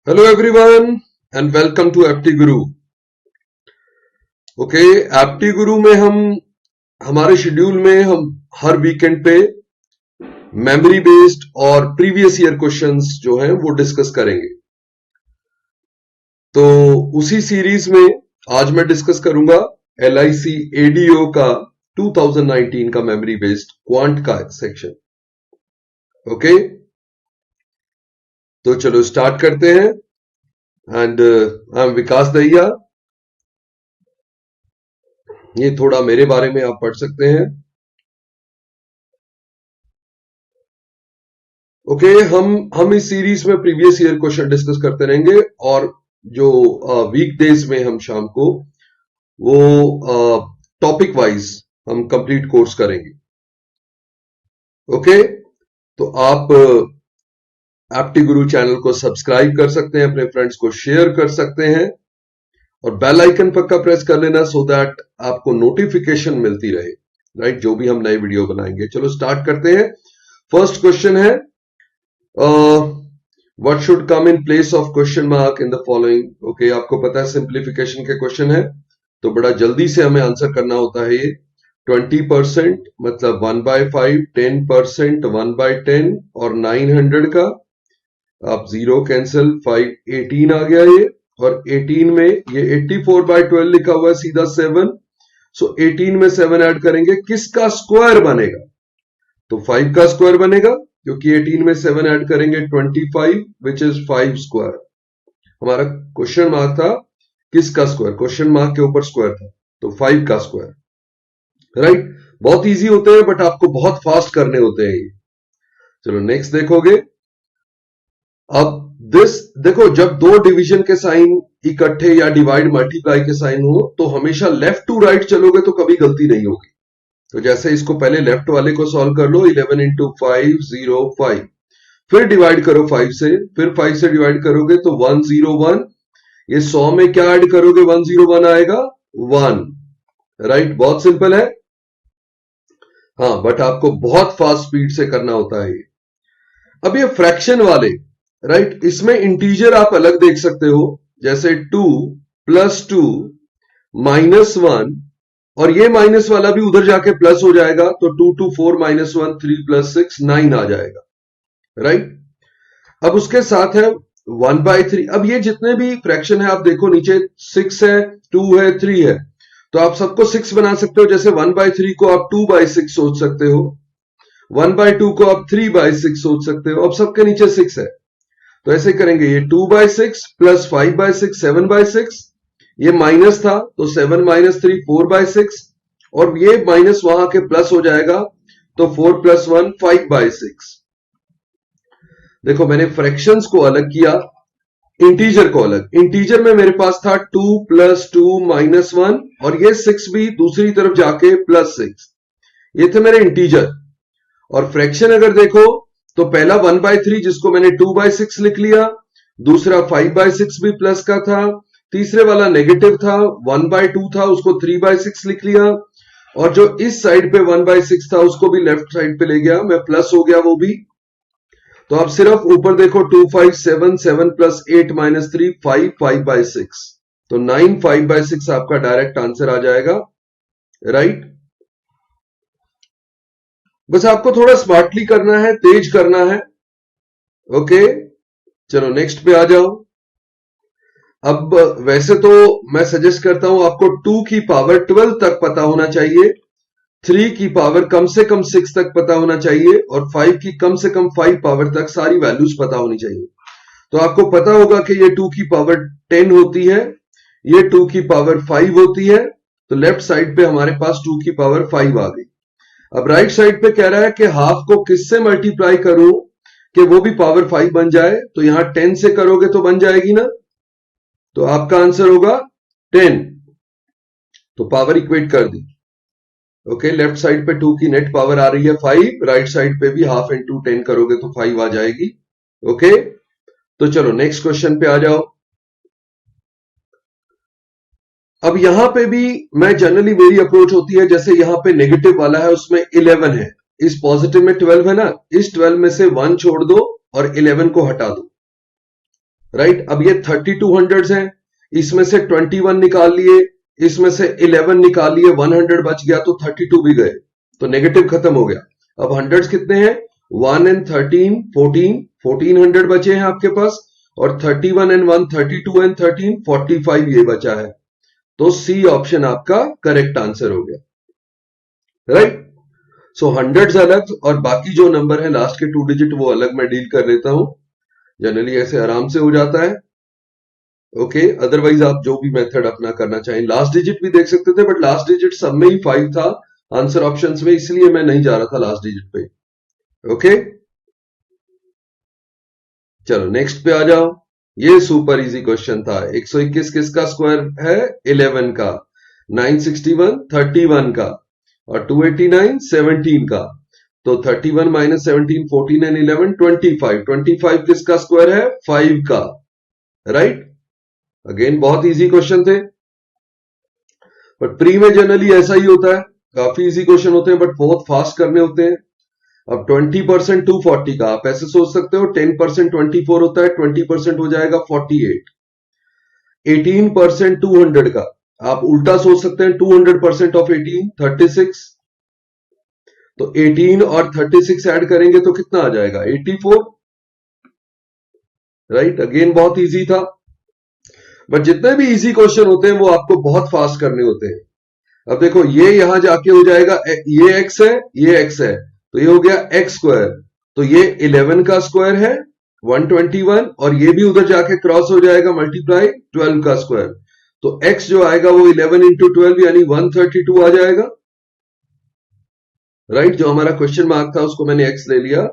Hello everyone and welcome to Apti Guru. Okay, एप्टी गुरु में हम हमारे शेड्यूल में हम हर वीकेंड पे मेमोरी बेस्ड और प्रीवियस ईयर क्वेश्चंस जो हैं वो डिस्कस करेंगे। तो उसी सीरीज में आज मैं डिस्कस करूंगा LIC ADO का 2019 का मेमोरी बेस्ड क्वांट का सेक्शन। ओके, तो चलो स्टार्ट करते हैं। एंड आई एम विकास दहिया। ये थोड़ा मेरे बारे में आप पढ़ सकते हैं। ओके, हम इस सीरीज में प्रीवियस ईयर क्वेश्चन डिस्कस करते रहेंगे और जो वीक डेज में हम शाम को वो टॉपिक वाइज हम कंप्लीट कोर्स करेंगे। ओके, तो आप एप्टी गुरु चैनल को सब्सक्राइब कर सकते हैं, अपने फ्रेंड्स को शेयर कर सकते हैं और बेल आइकन पक्का प्रेस कर लेना सो दैट आपको नोटिफिकेशन मिलती रहे, राइट, जो भी हम नए वीडियो बनाएंगे। चलो स्टार्ट करते हैं। फर्स्ट क्वेश्चन है what should come in place of question mark in the following. Okay, आपको पता है सिंप्लीफिकेशन के क्वेश्चन है तो बड़ा जल्दी से हमें आंसर करना होता है। ये 20% मतलब 1/5, 10% 1/10 और 900 का आप 0 कैंसिल, 5 18 आ गया ये, और 18 में ये 84/12 लिखा हुआ है, सीधा 7। सो 18 में 7 ऐड करेंगे, किसका स्क्वायर बनेगा? तो 5 का स्क्वायर बनेगा, क्योंकि 18 में 7 ऐड करेंगे 25 विच इज 5 स्क्वायर। हमारा क्वेश्चन मार्क था किसका स्क्वायर, क्वेश्चन मार्क के ऊपर स्क्वायर था, तो 5 का स्क्वायर, राइट। बहुत इजी होते हैं बट आपको बहुत फास्ट करने होते हैं ये। चलो नेक्स्ट देखोगे। अब दिस देखो, जब दो डिवीजन के साइन इकट्ठे या डिवाइड मल्टीप्लाई के साइन हो तो हमेशा लेफ्ट टू राइट चलोगे तो कभी गलती नहीं होगी। तो जैसे इसको पहले लेफ्ट वाले को सॉल्व कर लो, 11 इंटू 5 0 5, फिर डिवाइड करो 5 से, फिर 5 से डिवाइड करोगे तो 101। ये 100 में क्या ऐड करोगे, 101 आएगा 1, राइट। बहुत सिंपल है, हाँ, बट आपको बहुत फास्ट स्पीड से करना होता है ये। अब ये फ्रैक्शन वाले, राइट, इसमें इंटीजर आप अलग देख सकते हो, जैसे 2 + 2 -1, और ये माइनस वाला भी उधर जाके प्लस हो जाएगा, तो 2 2 4 -1 3 + 6 9 आ जाएगा, राइट। अब उसके साथ है 1/3। अब ये जितने भी फ्रैक्शन है आप देखो, नीचे 6 है, 2 है, 3 है, तो आप सबको 6 बना सकते हो। जैसे 1/3 को आप 2/6 सोच सकते हो, 1/2 को आप 3/6 सोच सकते हो। अब सबके नीचे 6 है तो ऐसे करेंगे, ये 2/6 + 5/6 7/6, ये माइनस था तो 7 - 3 4/6, और ये माइनस वहां के प्लस हो जाएगा तो 4 + 1 5/6। देखो मैंने फ्रैक्शंस को अलग किया, इंटीजर को अलग। इंटीजर में मेरे पास था 2 + 2 -1, और ये 6 भी दूसरी तरफ जाके +6, ये थे मेरे इंटीजर। और फ्रैक्शन अगर देखो तो पहला 1/3 जिसको मैंने 2/6 लिख लिया, दूसरा 5/6 भी प्लस का था, तीसरे वाला नेगेटिव था 1/2 था, उसको 3/6 लिख लिया, और जो इस साइड पे 1/6 था उसको भी लेफ्ट साइड पे ले गया मैं, प्लस हो गया वो भी। तो आप सिर्फ ऊपर देखो, 2 5 7 7 + 8 - 3 5 5/6, तो 9 5/6 आपका डायरेक्ट आंसर आ जाएगा, राइट। बस आपको थोड़ा स्मार्टली करना है, तेज करना है। ओके, चलो नेक्स्ट पे आ जाओ। अब वैसे तो मैं सजेस्ट करता हूं आपको 2 की पावर 12 तक पता होना चाहिए, 3 की पावर कम से कम 6 तक पता होना चाहिए, और 5 की कम से कम 5 पावर तक सारी वैल्यूज पता होनी चाहिए। तो आपको पता होगा कि ये 2 की पावर 10 होती है, ये 2 की पावर 5 होती है, तो लेफ्ट साइड पे हमारे पास 2 की पावर 5 आ गई। अब राइट साइड पे कह रहा है कि हाफ को किससे मल्टीप्लाई करूं कि वो भी पावर 5 बन जाए, तो यहां 10 से करोगे तो बन जाएगी ना, तो आपका आंसर होगा 10। तो पावर इक्वेट कर दी। ओके, लेफ्ट साइड पे 2 की नेट पावर आ रही है 5, राइट साइड पे भी हाफ इंटू 10 करोगे तो 5 आ जाएगी। ओके, तो चलो नेक्स्ट क्वेश्चन पे आ जाओ। अब यहां पे भी मैं जनरली मेरी अप्रोच होती है, जैसे यहां पे नेगेटिव वाला है उसमें 11 है, इस पॉजिटिव में 12 है ना, इस 12 में से 1 छोड़ दो और 11 को हटा दो, राइट। अब ये 3200 हैं, इसमें से 21 निकाल लिए, इसमें से 11 निकाल लिए, 100 बच गया तो 32 भी गए, तो नेगेटिव खत्म हो गया। अब हंड्रेड्स कितने हैं, 1 एंड 13 14, 1400 बचे हैं आपके पास, और 31 एंड 1 32 एंड 13 45 ये बचा है। तो सी ऑप्शन आपका करेक्ट आंसर हो गया, राइट। सो हंड्रेड्स अलग और बाकी जो नंबर है लास्ट के 2 डिजिट वो अलग मैं डील कर लेता हूं, जनरली ऐसे आराम से हो जाता है। ओके, अदरवाइज आप जो भी मेथड अपना करना चाहें, लास्ट डिजिट भी देख सकते थे, बट लास्ट डिजिट सब में ही 5 था आंसर ऑप्शंस में, इसलिए मैं नहीं जा रहा था लास्ट डिजिट पे। ओके, चलो नेक्स्ट पे आ जाओ। ये सुपर इजी क्वेश्चन था। 121 किसका स्क्वायर है, 11 का, 961 31 का, और 289 17 का। तो 31 माइनस 17 14 एंड 11 25, 25 किसका स्क्वायर है, 5 का, राइट। अगेन बहुत इजी क्वेश्चन थे, बट प्री में जनरली ऐसा ही होता है, काफी इजी क्वेश्चन होते हैं बट बहुत फास्ट करने होते हैं। अब 20% 240 का, आप ऐसे सोच सकते हो 10% 24 होता है, 20% हो जाएगा 48। 18% 200 का, आप उल्टा सोच सकते हैं 200% ऑफ 18 36। तो 18 और 36 ऐड करेंगे तो कितना आ जाएगा, 84, राइट। अगेन बहुत इजी था, बट जितने भी इजी क्वेश्चन होते हैं वो आपको बहुत फास्ट करने होते हैं। अब देखो ये यहां जाके हो जाएगा, ये x है, ये x है, तो ये हो गया x स्क्वायर, तो ये 11 का स्क्वायर है 121, और ये भी उधर जाके क्रॉस हो जाएगा मल्टीप्लाई 12 का स्क्वायर, तो x जो आएगा वो 11 इंटू 12 यानी 132 आ जाएगा, राइट। जो हमारा क्वेश्चन मार्क था उसको मैंने x ले लिया,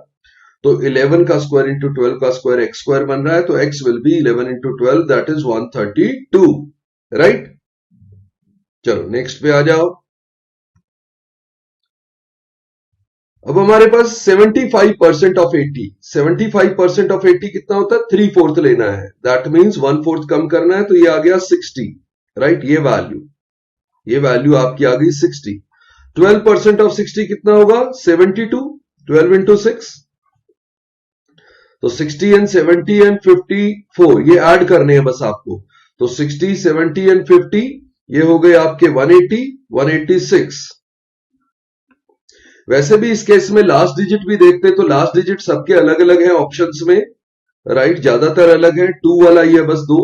तो 11 का स्क्वायर इंटू 12 का स्क्वायर x स्क्वायर बन रहा है, तो x will be 11 into 12 that is 132, right. चलो नेक्स्ट पे आ जाओ। अब हमारे पास 75% ऑफ 80, 75% ऑफ 80 कितना होता है, 3/4 लेना है, दैट मींस 1/4 कम करना है, तो ये आ गया 60, राइट। ये वैल्यू आपकी आ गई 60। 12% ऑफ 60 कितना होगा, 72, 12 इंटू 6, तो 60 एंड 70 एंड 54 ये ऐड करने हैं बस आपको, तो 60 70 एंड 50 ये हो गए आपके 180 186। वैसे भी इस केस में लास्ट डिजिट भी देखते तो लास्ट डिजिट सबके अलग अलग है ऑप्शंस में, राइट। ज्यादातर अलग है, 2 वाला ही है बस 2,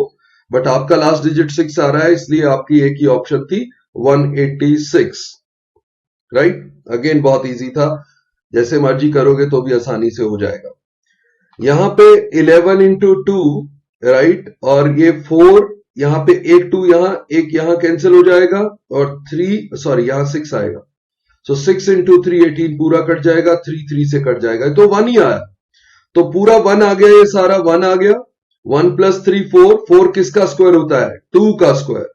बट आपका लास्ट डिजिट 6 आ रहा है, इसलिए आपकी एक ही ऑप्शन थी 186, राइट। अगेन बहुत इजी था, जैसे मर्जी करोगे तो भी आसानी से हो जाएगा। यहां पे 11 इंटू 2, राइट, और ये 4, यहां पे एक 2 यहां एक यहां कैंसिल हो जाएगा, और 3 सॉरी यहां 6 आएगा, सो 6 इंटू 3 18 पूरा कट जाएगा, 3 3 से कट जाएगा, तो 1 ही आया, तो पूरा 1 आ गया, ये सारा 1 आ गया। 1 प्लस 3 4, 4 किसका स्क्वायर होता है, 2 का स्क्वायर,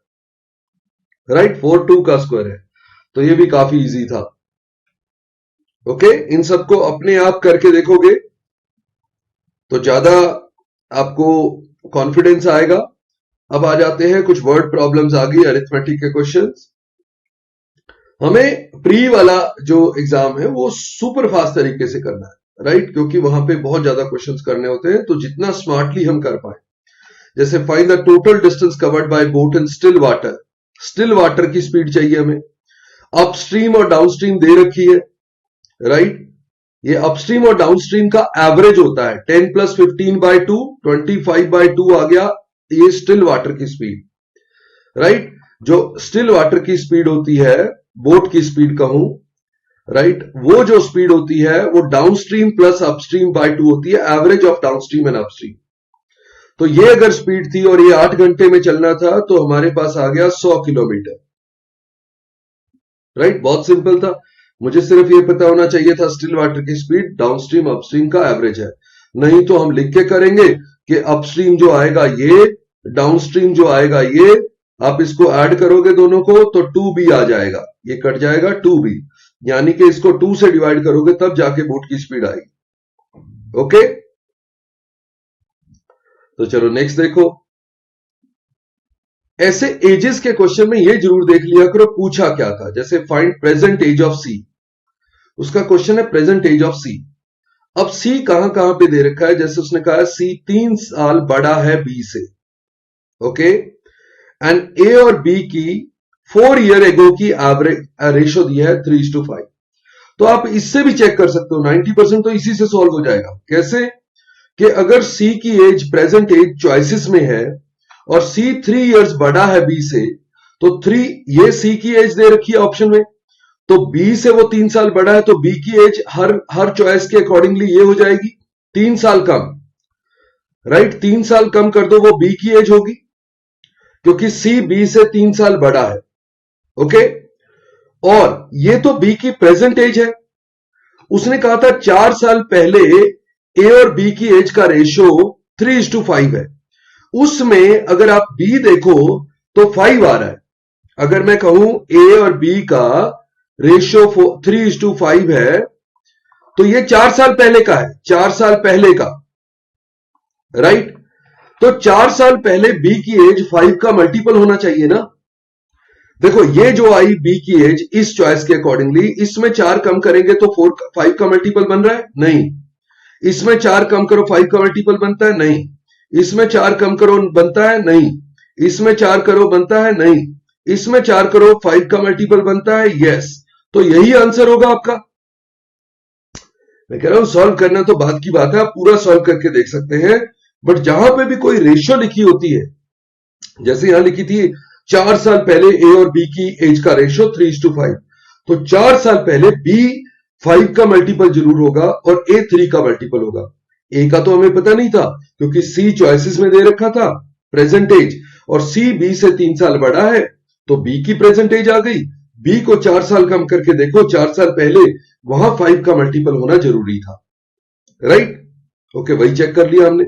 राइट। 4 2 का स्क्वायर है, तो ये भी काफी इजी था। ओके, इन सबको अपने आप करके देखोगे तो ज्यादा आपको कॉन्फिडेंस आएगा। अब आ जाते हैं कुछ वर्ड प्रॉब्लम्स आ गई, अरिथमेटिक के क्वेश्चंस। हमें प्री वाला जो एग्जाम है वो सुपर फास्ट तरीके से करना है, राइट, क्योंकि वहां पे बहुत ज्यादा क्वेश्चंस करने होते हैं, तो जितना स्मार्टली हम कर पाए, जैसे find the total distance covered by boat in still water, still water की स्पीड चाहिए हमें, अपस्ट्रीम और डाउनस्ट्रीम दे रखी है, राइट। ये अपस्ट्रीम और डाउनस्ट्रीम का एवरेज होता है 10 प्लस 15/2 25/2 आ गया, ये स्टिल वाटर की स्पीड, राइट। जो स्टिल वाटर की स्पीड होती है, बोट की स्पीड कहूं, राइट, वो जो स्पीड होती है वो डाउनस्ट्रीम प्लस अपस्ट्रीम बाय 2 होती है, average of downstream and upstream. तो ये अगर स्पीड थी और ये 8 घंटे में चलना था, तो हमारे पास आ गया 100 किलोमीटर, राइट। बहुत सिंपल था, मुझे सिर्फ ये पता होना चाहिए था स्टिल वाटर की स्पीड डाउनस्ट्रीम अपस्ट्रीम का एवरेज है, नहीं तो हम लिख के करेंगे कि अपस्ट्रीम जो आएगा ये, डाउनस्ट्रीम जो आएगा ये, आप इसको ऐड करोगे दोनों को तो 2b आ जाएगा, ये कट जाएगा 2b, यानी कि इसको 2 से डिवाइड करोगे तब जाके बोट की स्पीड आएगी। ओके, तो चलो नेक्स्ट देखो। ऐसे एजेस के क्वेश्चन में ये जरूर देख लिया करो पूछा क्या था, जैसे फाइंड प्रेजेंट एज ऑफ सी, उसका क्वेश्चन है प्रेजेंट एज ऑफ सी। अब सी कहां कहां पे दे रखा है, जैसे उसने कहा सी 3 साल बड़ा है बी से, ओके, एंड ए और बी की 4 ईयर एगो की एवरेज रेशो दिया है 3:5। तो आप इससे भी चेक कर सकते हो, 90% तो इसी से सॉल्व हो जाएगा। कैसे कि अगर सी की एज प्रेजेंट एज चॉइसेस में है और सी 3 इयर्स बड़ा है बी से, तो 3 ये सी की एज दे रखी है ऑप्शन में, तो बी से वो 3 साल बड़ा है, तो बी की एज हर चॉइस के अकॉर्डिंगली ये हो जाएगी 3 साल कम, राइट। 3 साल कम कर दो, वो बी की एज होगी, क्योंकि सी बी से 3 साल बड़ा है, ओके। और ये तो बी की प्रेजेंट एज है। उसने कहा था 4 साल पहले ए और बी की एज का रेशो 3:5 है। उसमें अगर आप बी देखो तो 5 आ रहा है। अगर मैं कहूं ए और बी का रेशियो 3:5 है, तो ये 4 साल पहले का है, 4 साल पहले का, राइट। तो 4 साल पहले बी की एज 5 का मल्टीपल होना चाहिए ना। देखो ये जो आई बी की एज इस चॉइस के अकॉर्डिंगली, इसमें 4 कम करेंगे तो 5 का मल्टीपल बन रहा है, नहीं। इसमें 4 कम करो 5 का मल्टीपल बनता है, नहीं। इसमें 4 कम करो बनता है, नहीं। इसमें 4 करो बनता है, नहीं। इसमें 4 करो 5 का मल्टीपल बनता है, यस। तो यही आंसर होगा आपका। मैं कह रहा हूं सॉल्व करना तो बात की बात है, आप पूरा सॉल्व करके देख सकते हैं, बट जहां पे भी कोई रेशियो लिखी होती है, जैसे यहां लिखी थी 4 साल पहले ए और बी की एज का रेशियो 3:5, तो 4 साल पहले बी 5 का मल्टीपल जरूर होगा और ए 3 का मल्टीपल होगा। ए का तो हमें पता नहीं था, क्योंकि सी चॉइसेस में दे रखा था प्रेजेंट एज, और सी बी से 3 साल बड़ा है, तो बी की प्रेजेंट एज आ गई। बी को 4 साल कम करके देखो, 4 साल पहले वहां 5 का मल्टीपल होना जरूरी था, राइट। ओके, वही चेक कर लिया हमने।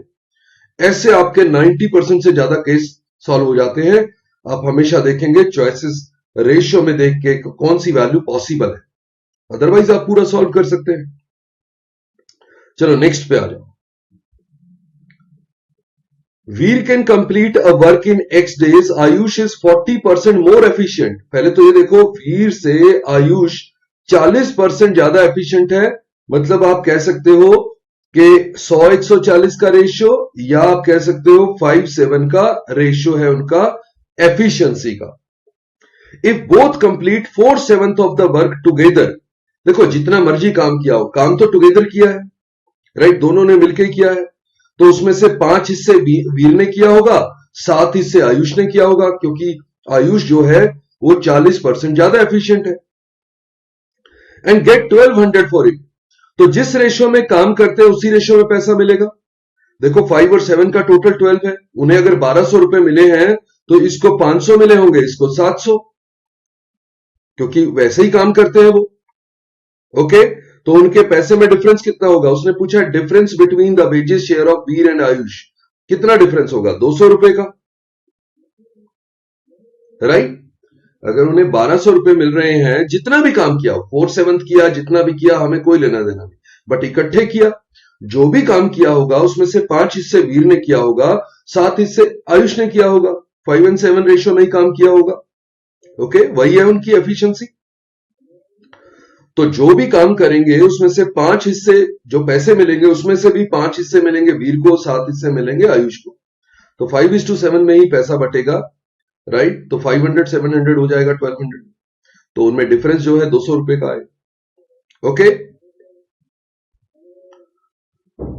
ऐसे आपके 90% से ज्यादा केस सॉल्व हो जाते हैं। आप हमेशा देखेंगे चॉइसेस रेशियो में देख के कौन सी वैल्यू पॉसिबल है, अदरवाइज आप पूरा सॉल्व कर सकते हैं। चलो नेक्स्ट पे आ जाओ। Veer can complete a work in x days, Ayush is 40% more efficient. पहले तो ये देखो, वीर से आयुष 40% ज्यादा एफिशिएंट है। मतलब आप कह सकते हो कि 100-140 का रेशियो, या आप कह सकते हो 5:7 का रेशियो है उनका एफिशिएंसी का। If both complete 4/7 of the work together, देखो जितना मर्जी काम किया हो, काम तो टुगेदर किया है, राइट, दोनों ने मिलकर किया है, तो उसमें से 5 हिस्से वीर ने किया होगा, 7 हिस्से आयुष ने किया होगा, क्योंकि आयुष जो है वो 40% ज्यादा एफिशिएंट है। एंड गेट 1200 फॉर इट, तो जिस रेशियो में काम करते हैं उसी रेशियो में पैसा मिलेगा। देखो 5 और 7 का टोटल 12 है, उन्हें अगर 1200 रुपए मिले हैं तो इसको 500 मिले होंगे, इसको 700, क्योंकि वैसे ही काम करते हैं वो, ओके। तो उनके पैसे में डिफरेंस कितना होगा, उसने पूछा difference between the wages share of Veer and Ayush, कितना डिफरेंस होगा, 200 रुपए का, राइट। अगर उन्हें 1200 रुपए मिल रहे हैं, जितना भी काम किया, 4/7 किया, जितना भी किया, हमें कोई लेना देना नहीं, बट इकट्ठे किया, जो भी काम किया होगा उसमें से 5 हिस्से वीर ने किया होगा, 7 हिस्से आयुष ने किया होगा, 5 and 7 रेशियो में ही काम किया होगा, ओके। वही है उनकी एफिशिएंसी। तो जो भी काम करेंगे उसमें से 5 हिस्से जो पैसे मिलेंगे, उसमें से भी 5 हिस्से मिलेंगे वीर को, 7 हिस्से मिलेंगे आयुष को, तो 5:7 में ही पैसा बटेगा, राइट। तो 500 700 हो जाएगा 1200, तो उनमें डिफरेंस जो है 200 रुपए का है, okay.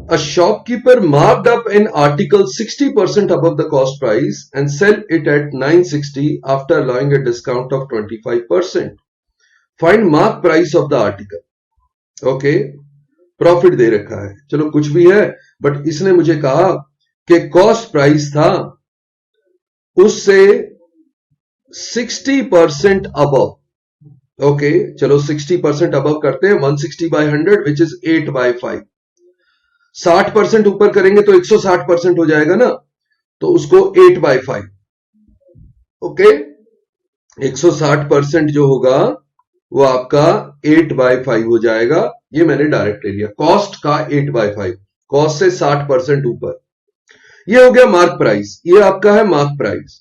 A shopkeeper marked up an article 60% above the cost price and sell it at 960 after allowing a discount of 25%. Find mark price of the article. Okay, profit दे रखा है, चलो कुछ भी है, बट इसने मुझे कहा कि कॉस्ट प्राइस था उससे 60% अबव, ओके। चलो 60% अबव करते हैं, 160/100 विच इज 8/5। 60% ऊपर करेंगे तो 160% हो जाएगा ना, तो उसको 8/5, ओके। 160% जो होगा वो आपका 8/5 हो जाएगा। ये मैंने डायरेक्ट ले लिया, कॉस्ट का 8/5, कॉस्ट से 60% ऊपर। ये हो गया मार्क प्राइस, ये आपका है मार्क प्राइस।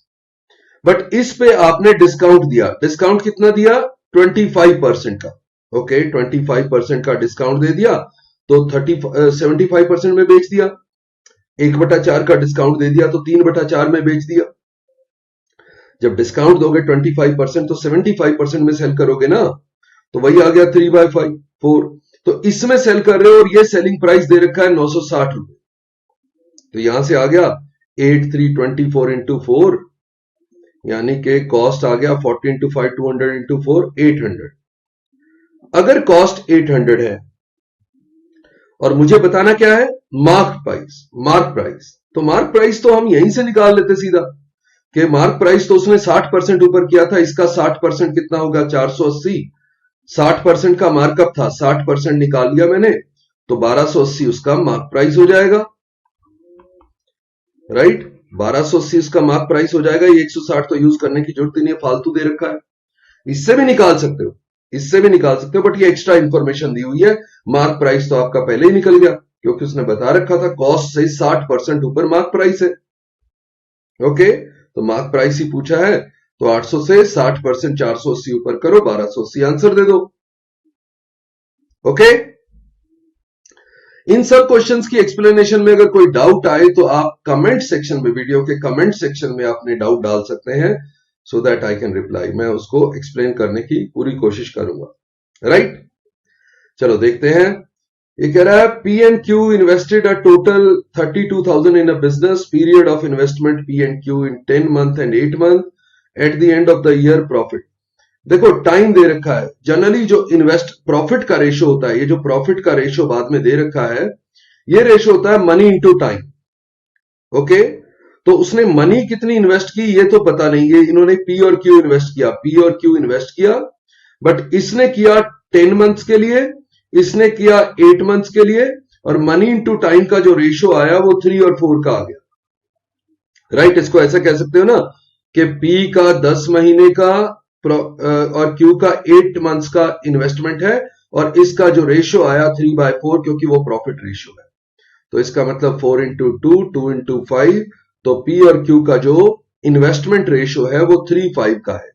बट इस पे आपने डिस्काउंट दिया, डिस्काउंट कितना दिया, 25% का, ओके। 25% का डिस्काउंट दे दिया, तो 75% में बेच दिया, 1/4 का डिस्काउंट दे दिया तो 3/4 में बेच दिया। जब डिस्काउंट दोगे 25% तो 75% में सेल करोगे ना, तो वही आ गया 3/4। तो इसमें सेल कर रहे हो और ये सेलिंग प्राइस दे रखा है 960 रुपए, तो यहां से आ गया 8324 इंटू 4, यानी कि कॉस्ट आ गया 40 इंटू 5 200 इंटू 4 800। अगर कॉस्ट 800 है और मुझे बताना क्या है मार्क प्राइस, तो मार्क प्राइस तो हम यहीं से निकाल लेते सीधा कि मार्क प्राइस तो उसने 60% ऊपर किया था, इसका 60% कितना होगा 480, 60% का मार्कअप था, 60% निकाल लिया मैंने, तो 1280 उसका मार्क प्राइस हो जाएगा, राइट। 1280 इसका मार्क प्राइस हो जाएगा। ये 160 तो यूज करने की जरूरत ही नहीं है, फालतू दे रखा है। इससे भी निकाल सकते हो, बट ये एक्स्ट्रा इंफॉर्मेशन दी हुई है। मार्क प्राइस तो आपका पहले ही निकल गया, क्योंकि उसने बता रखा था कॉस्ट से 60% ऊपर मार्क प्राइस है। ओके, तो मार्क प्राइस ही पूछा है, तो 800 से 60% 480 ऊपर करो, 1280 आंसर दे दो। ओके, इन सब क्वेश्चंस की एक्सप्लेनेशन में अगर कोई डाउट आए तो आप कमेंट सेक्शन में, वीडियो के कमेंट सेक्शन में अपने डाउट डाल सकते हैं, so that I can reply. मैं उसको एक्सप्लेन करने की पूरी कोशिश करूंगा, राइट। चलो देखते हैं। ये कह रहा है P and Q invested a total 32,000 in a business, period of investment P and Q in 10 month and 8 month, at the end of the year profit. देखो टाइम दे रखा है, जनरली जो इन्वेस्ट प्रॉफिट का रेशो होता है, ये जो profit का रेशो बाद में दे रखा है, ये रेशो होता है मनी इनटू टाइम। ओके, तो उसने मनी कितनी इन्वेस्ट की ये तो पता नहीं, ये इन्होंने पी और क्यू इन्वेस्ट किया, बट इसने किया 10 मंथ्स के लिए, इसने किया 8 मंथ्स के लिए, और मनी इनटू टाइम का जो रेशो आया वो 3 और 4 का आ गया, राइट। इसको ऐसा कह सकते हो ना कि पी का 10 महीने का और क्यू का 8 मंथ्स का इन्वेस्टमेंट है, और इसका जो रेशियो आया 3/4, क्योंकि वो प्रॉफिट रेशियो है। तो इसका मतलब 4 इंटू 2 2 इंटू 5, तो पी और क्यू का जो इन्वेस्टमेंट रेशियो है वो 3/5 का है।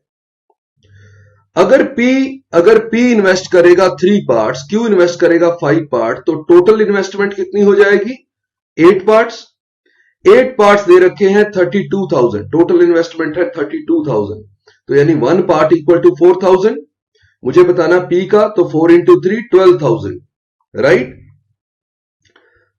अगर पी इन्वेस्ट करेगा 3 पार्ट्स, क्यू इन्वेस्ट करेगा 5 पार्ट, तो टोटल इन्वेस्टमेंट कितनी हो जाएगी 8 पार्ट्स। 8 पार्ट्स दे रखे हैं 32,000, टोटल इन्वेस्टमेंट है 32,000, तो यानी 1 पार्ट इक्वल टू 4,000। मुझे बताना पी का, तो 4 इंटू 3 12,000, राइट।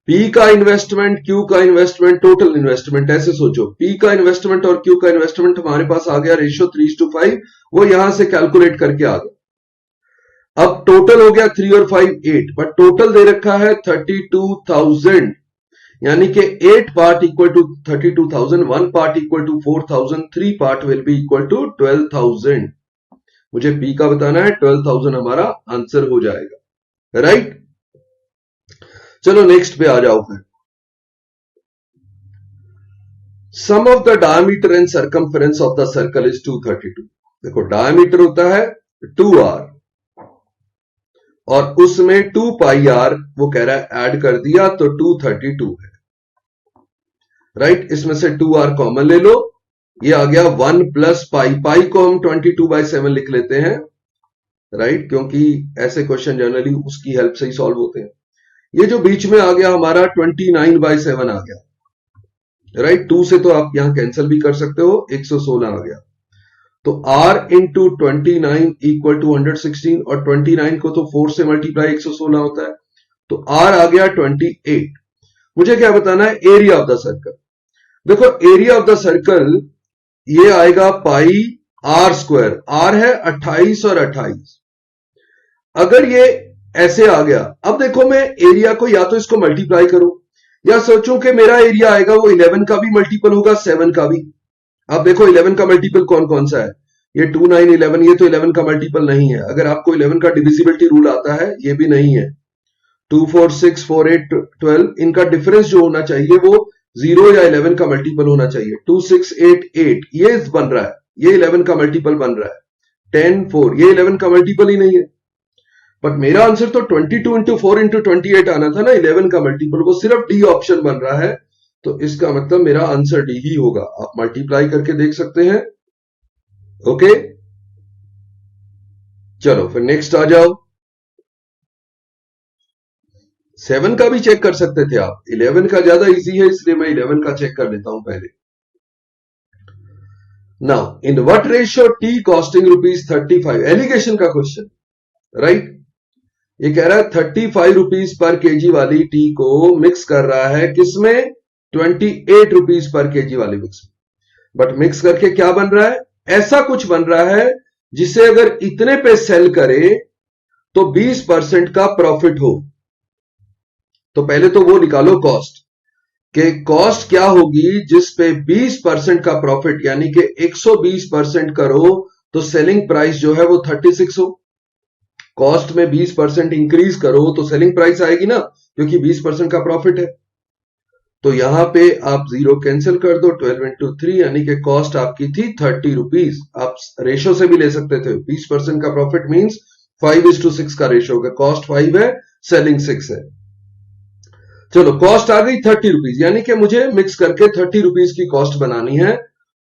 पी का इन्वेस्टमेंट, क्यू का इन्वेस्टमेंट, टोटल इन्वेस्टमेंट, ऐसे सोचो पी का इन्वेस्टमेंट और क्यू का इन्वेस्टमेंट हमारे पास आ गया रेशियो 3:5, वो यहां से कैलकुलेट करके आ गया। अब टोटल हो गया 3 और 5 8, बट टोटल दे रखा है 32,000, यानी कि 8 part equal to 32,000, 1 part equal to 4,000, 3 part will be equal to 12,000। मुझे पी का बताना है, 12,000 हमारा आंसर हो जाएगा, राइट। चलो नेक्स्ट पे आ जाओ फिर। Sum of the diameter and circumference of the circle is 232। देखो डायमीटर होता है 2r, और उसमें 2πr वो कह रहा है ऐड कर दिया, तो 232 है, राइट। इसमें से 2r कॉमन ले लो, ये आ गया 1 प्लस पाई, पाई को हम 22/7 लिख लेते हैं, राइट, क्योंकि ऐसे क्वेश्चन जनरली उसकी हेल्प से ही सॉल्व होते हैं। ये जो बीच में आ गया हमारा 29/7 आ गया, राइट। 2 से तो आप यहां कैंसिल भी कर सकते हो, 116 आ गया। तो r इंटू 29 इक्वल टू 116, और 29 को तो 4 से मल्टीप्लाई 116 होता है, तो r आ गया 28। मुझे क्या बताना है एरिया ऑफ द सर्कल। देखो एरिया ऑफ द सर्कल ये आएगा पाई r स्क्वायर, r है 28 और 28। अगर ये ऐसे आ गया, अब देखो मैं एरिया को या तो इसको मल्टीप्लाई करूं, या सोचूं कि मेरा एरिया आएगा वो 11 का भी मल्टीपल होगा, 7 का भी। अब देखो 11 का मल्टीपल कौन कौन सा है, ये 2 9 11, ये तो 11 का मल्टीपल नहीं है। अगर आपको 11 का डिविजिबिलिटी रूल आता है, ये भी नहीं है। 2 4 6 4 8 12, इनका डिफरेंस जो होना चाहिए वो 0 या 11 का मल्टीपल होना चाहिए। 2 6 8 8 ये बन रहा है, ये 11 का मल्टीपल बन रहा है। 10 4 ये 11 का मल्टीपल ही नहीं है। बट मेरा आंसर तो 22 इंटू 4 इंटू 28 आना था ना, 11 का मल्टीपल, वो सिर्फ डी ऑप्शन बन रहा है, तो इसका मतलब मेरा आंसर डी ही होगा। आप मल्टीप्लाई करके देख सकते हैं, ओके। चलो फिर नेक्स्ट आ जाओ। 7 का भी चेक कर सकते थे आप, 11 का ज्यादा इजी है इसलिए मैं 11 का चेक कर लेता हूं पहले। Now in what ratio tea costing ₹35, alligation का क्वेश्चन, राइट। ये कह रहा है 35 रुपीज पर केजी वाली टी को मिक्स कर रहा है किसमें, 28 रुपीज पर केजी वाली मिक्स में। बट मिक्स करके क्या बन रहा है, ऐसा कुछ बन रहा है जिसे अगर इतने पे सेल करे तो 20% का प्रॉफिट हो। तो पहले तो वो निकालो कॉस्ट, कि कॉस्ट क्या होगी जिस पे 20% का प्रॉफिट, यानी कि 120% करो तो सेलिंग प्राइस जो है वो 36 हो। कॉस्ट में 20% इंक्रीज करो तो सेलिंग प्राइस आएगी ना, क्योंकि 20% का प्रॉफिट है। तो यहां पे आप 0 कैंसिल कर दो, 12 इंटू 3 यानी कि कॉस्ट आपकी थी 30 रुपीज। आप रेशो से भी ले सकते थे, 20% का प्रॉफिट मींस 5:6 का रेशो होगा, कॉस्ट 5 है, सेलिंग 6 है। चलो कॉस्ट आ गई 30 रुपीज, यानी कि मुझे मिक्स करके 30 रुपीज की कॉस्ट बनानी है,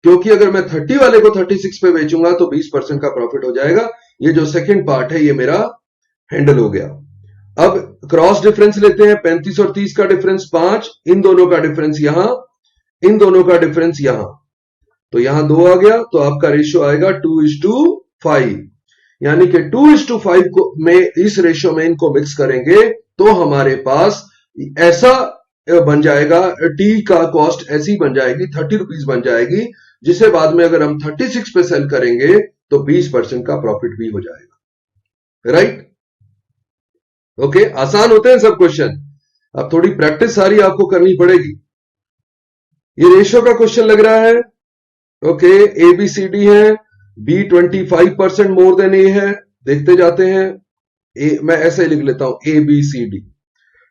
क्योंकि अगर मैं 30 वाले को 36 पे बेचूंगा तो 20% का प्रॉफिट हो जाएगा। ये जो सेकंड पार्ट है ये मेरा हैंडल हो गया। अब क्रॉस डिफरेंस लेते हैं, 35 और 30 का डिफरेंस 5, इन दोनों का डिफरेंस यहां, इन दोनों का डिफरेंस यहां, तो यहां 2 आ गया, तो आपका रेशियो आएगा 2:5, यानी कि 2:5 को में इस रेशियो में इनको मिक्स करेंगे तो हमारे पास ऐसा बन जाएगा, टी का कॉस्ट ऐसी बन जाएगी 30 रुपीज बन जाएगी, जिसे बाद में अगर हम 36 पे सेल करेंगे तो 20% का प्रॉफिट भी हो जाएगा, राइट। ओके, आसान होते हैं सब क्वेश्चन, अब थोड़ी प्रैक्टिस सारी आपको करनी पड़ेगी। ये रेशियो का क्वेश्चन लग रहा है, ओके। ABCD है, B 25% मोर देन A है, देखते जाते हैं। मैं ऐसे लिख लेता हूं ABCD।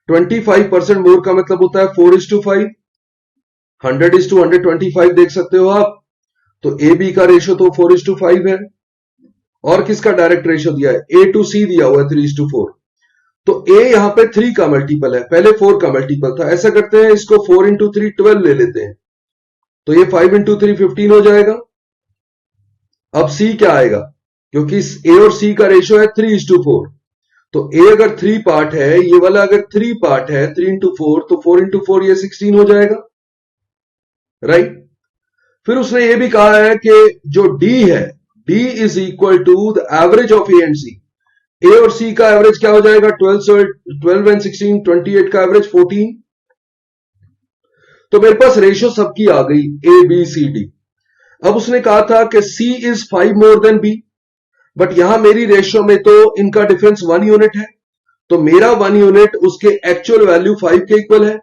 25% मोर का मतलब होता है 4:5, 100:125 देख सकते हो आप। तो AB का रेशियो तो 4:5 है, और किसका डायरेक्ट रेशियो दिया है, A to C दिया हुआ है 3:4। तो A यहां पे 3 का मल्टीपल है, पहले 4 का मल्टीपल था। ऐसा करते हैं, इसको 4 इंटू 3 12 ले लेते हैं, तो ये 5 इंटू 3 15 हो जाएगा। अब C क्या आएगा, क्योंकि A और C का रेशियो है 3:4, तो A अगर 3 पार्ट है, ये वाला अगर 3 पार्ट है 3 इंटू 4, तो 4 इंटू 4 ये 16 हो जाएगा, राइट। फिर उसने ये भी कहा है कि जो D है, D is equal to the average of A and C। A और C का एवरेज क्या हो जाएगा, 12 एंड 16, 28 का एवरेज 14। तो मेरे पास रेशियो सबकी आ गई ABCD। अब उसने कहा था कि C is 5 more then B, but यहां मेरी रेशियो में तो इनका डिफरेंस 1 यूनिट है, तो मेरा 1 यूनिट उसके एक्चुअल वैल्यू 5 के इक्वल है।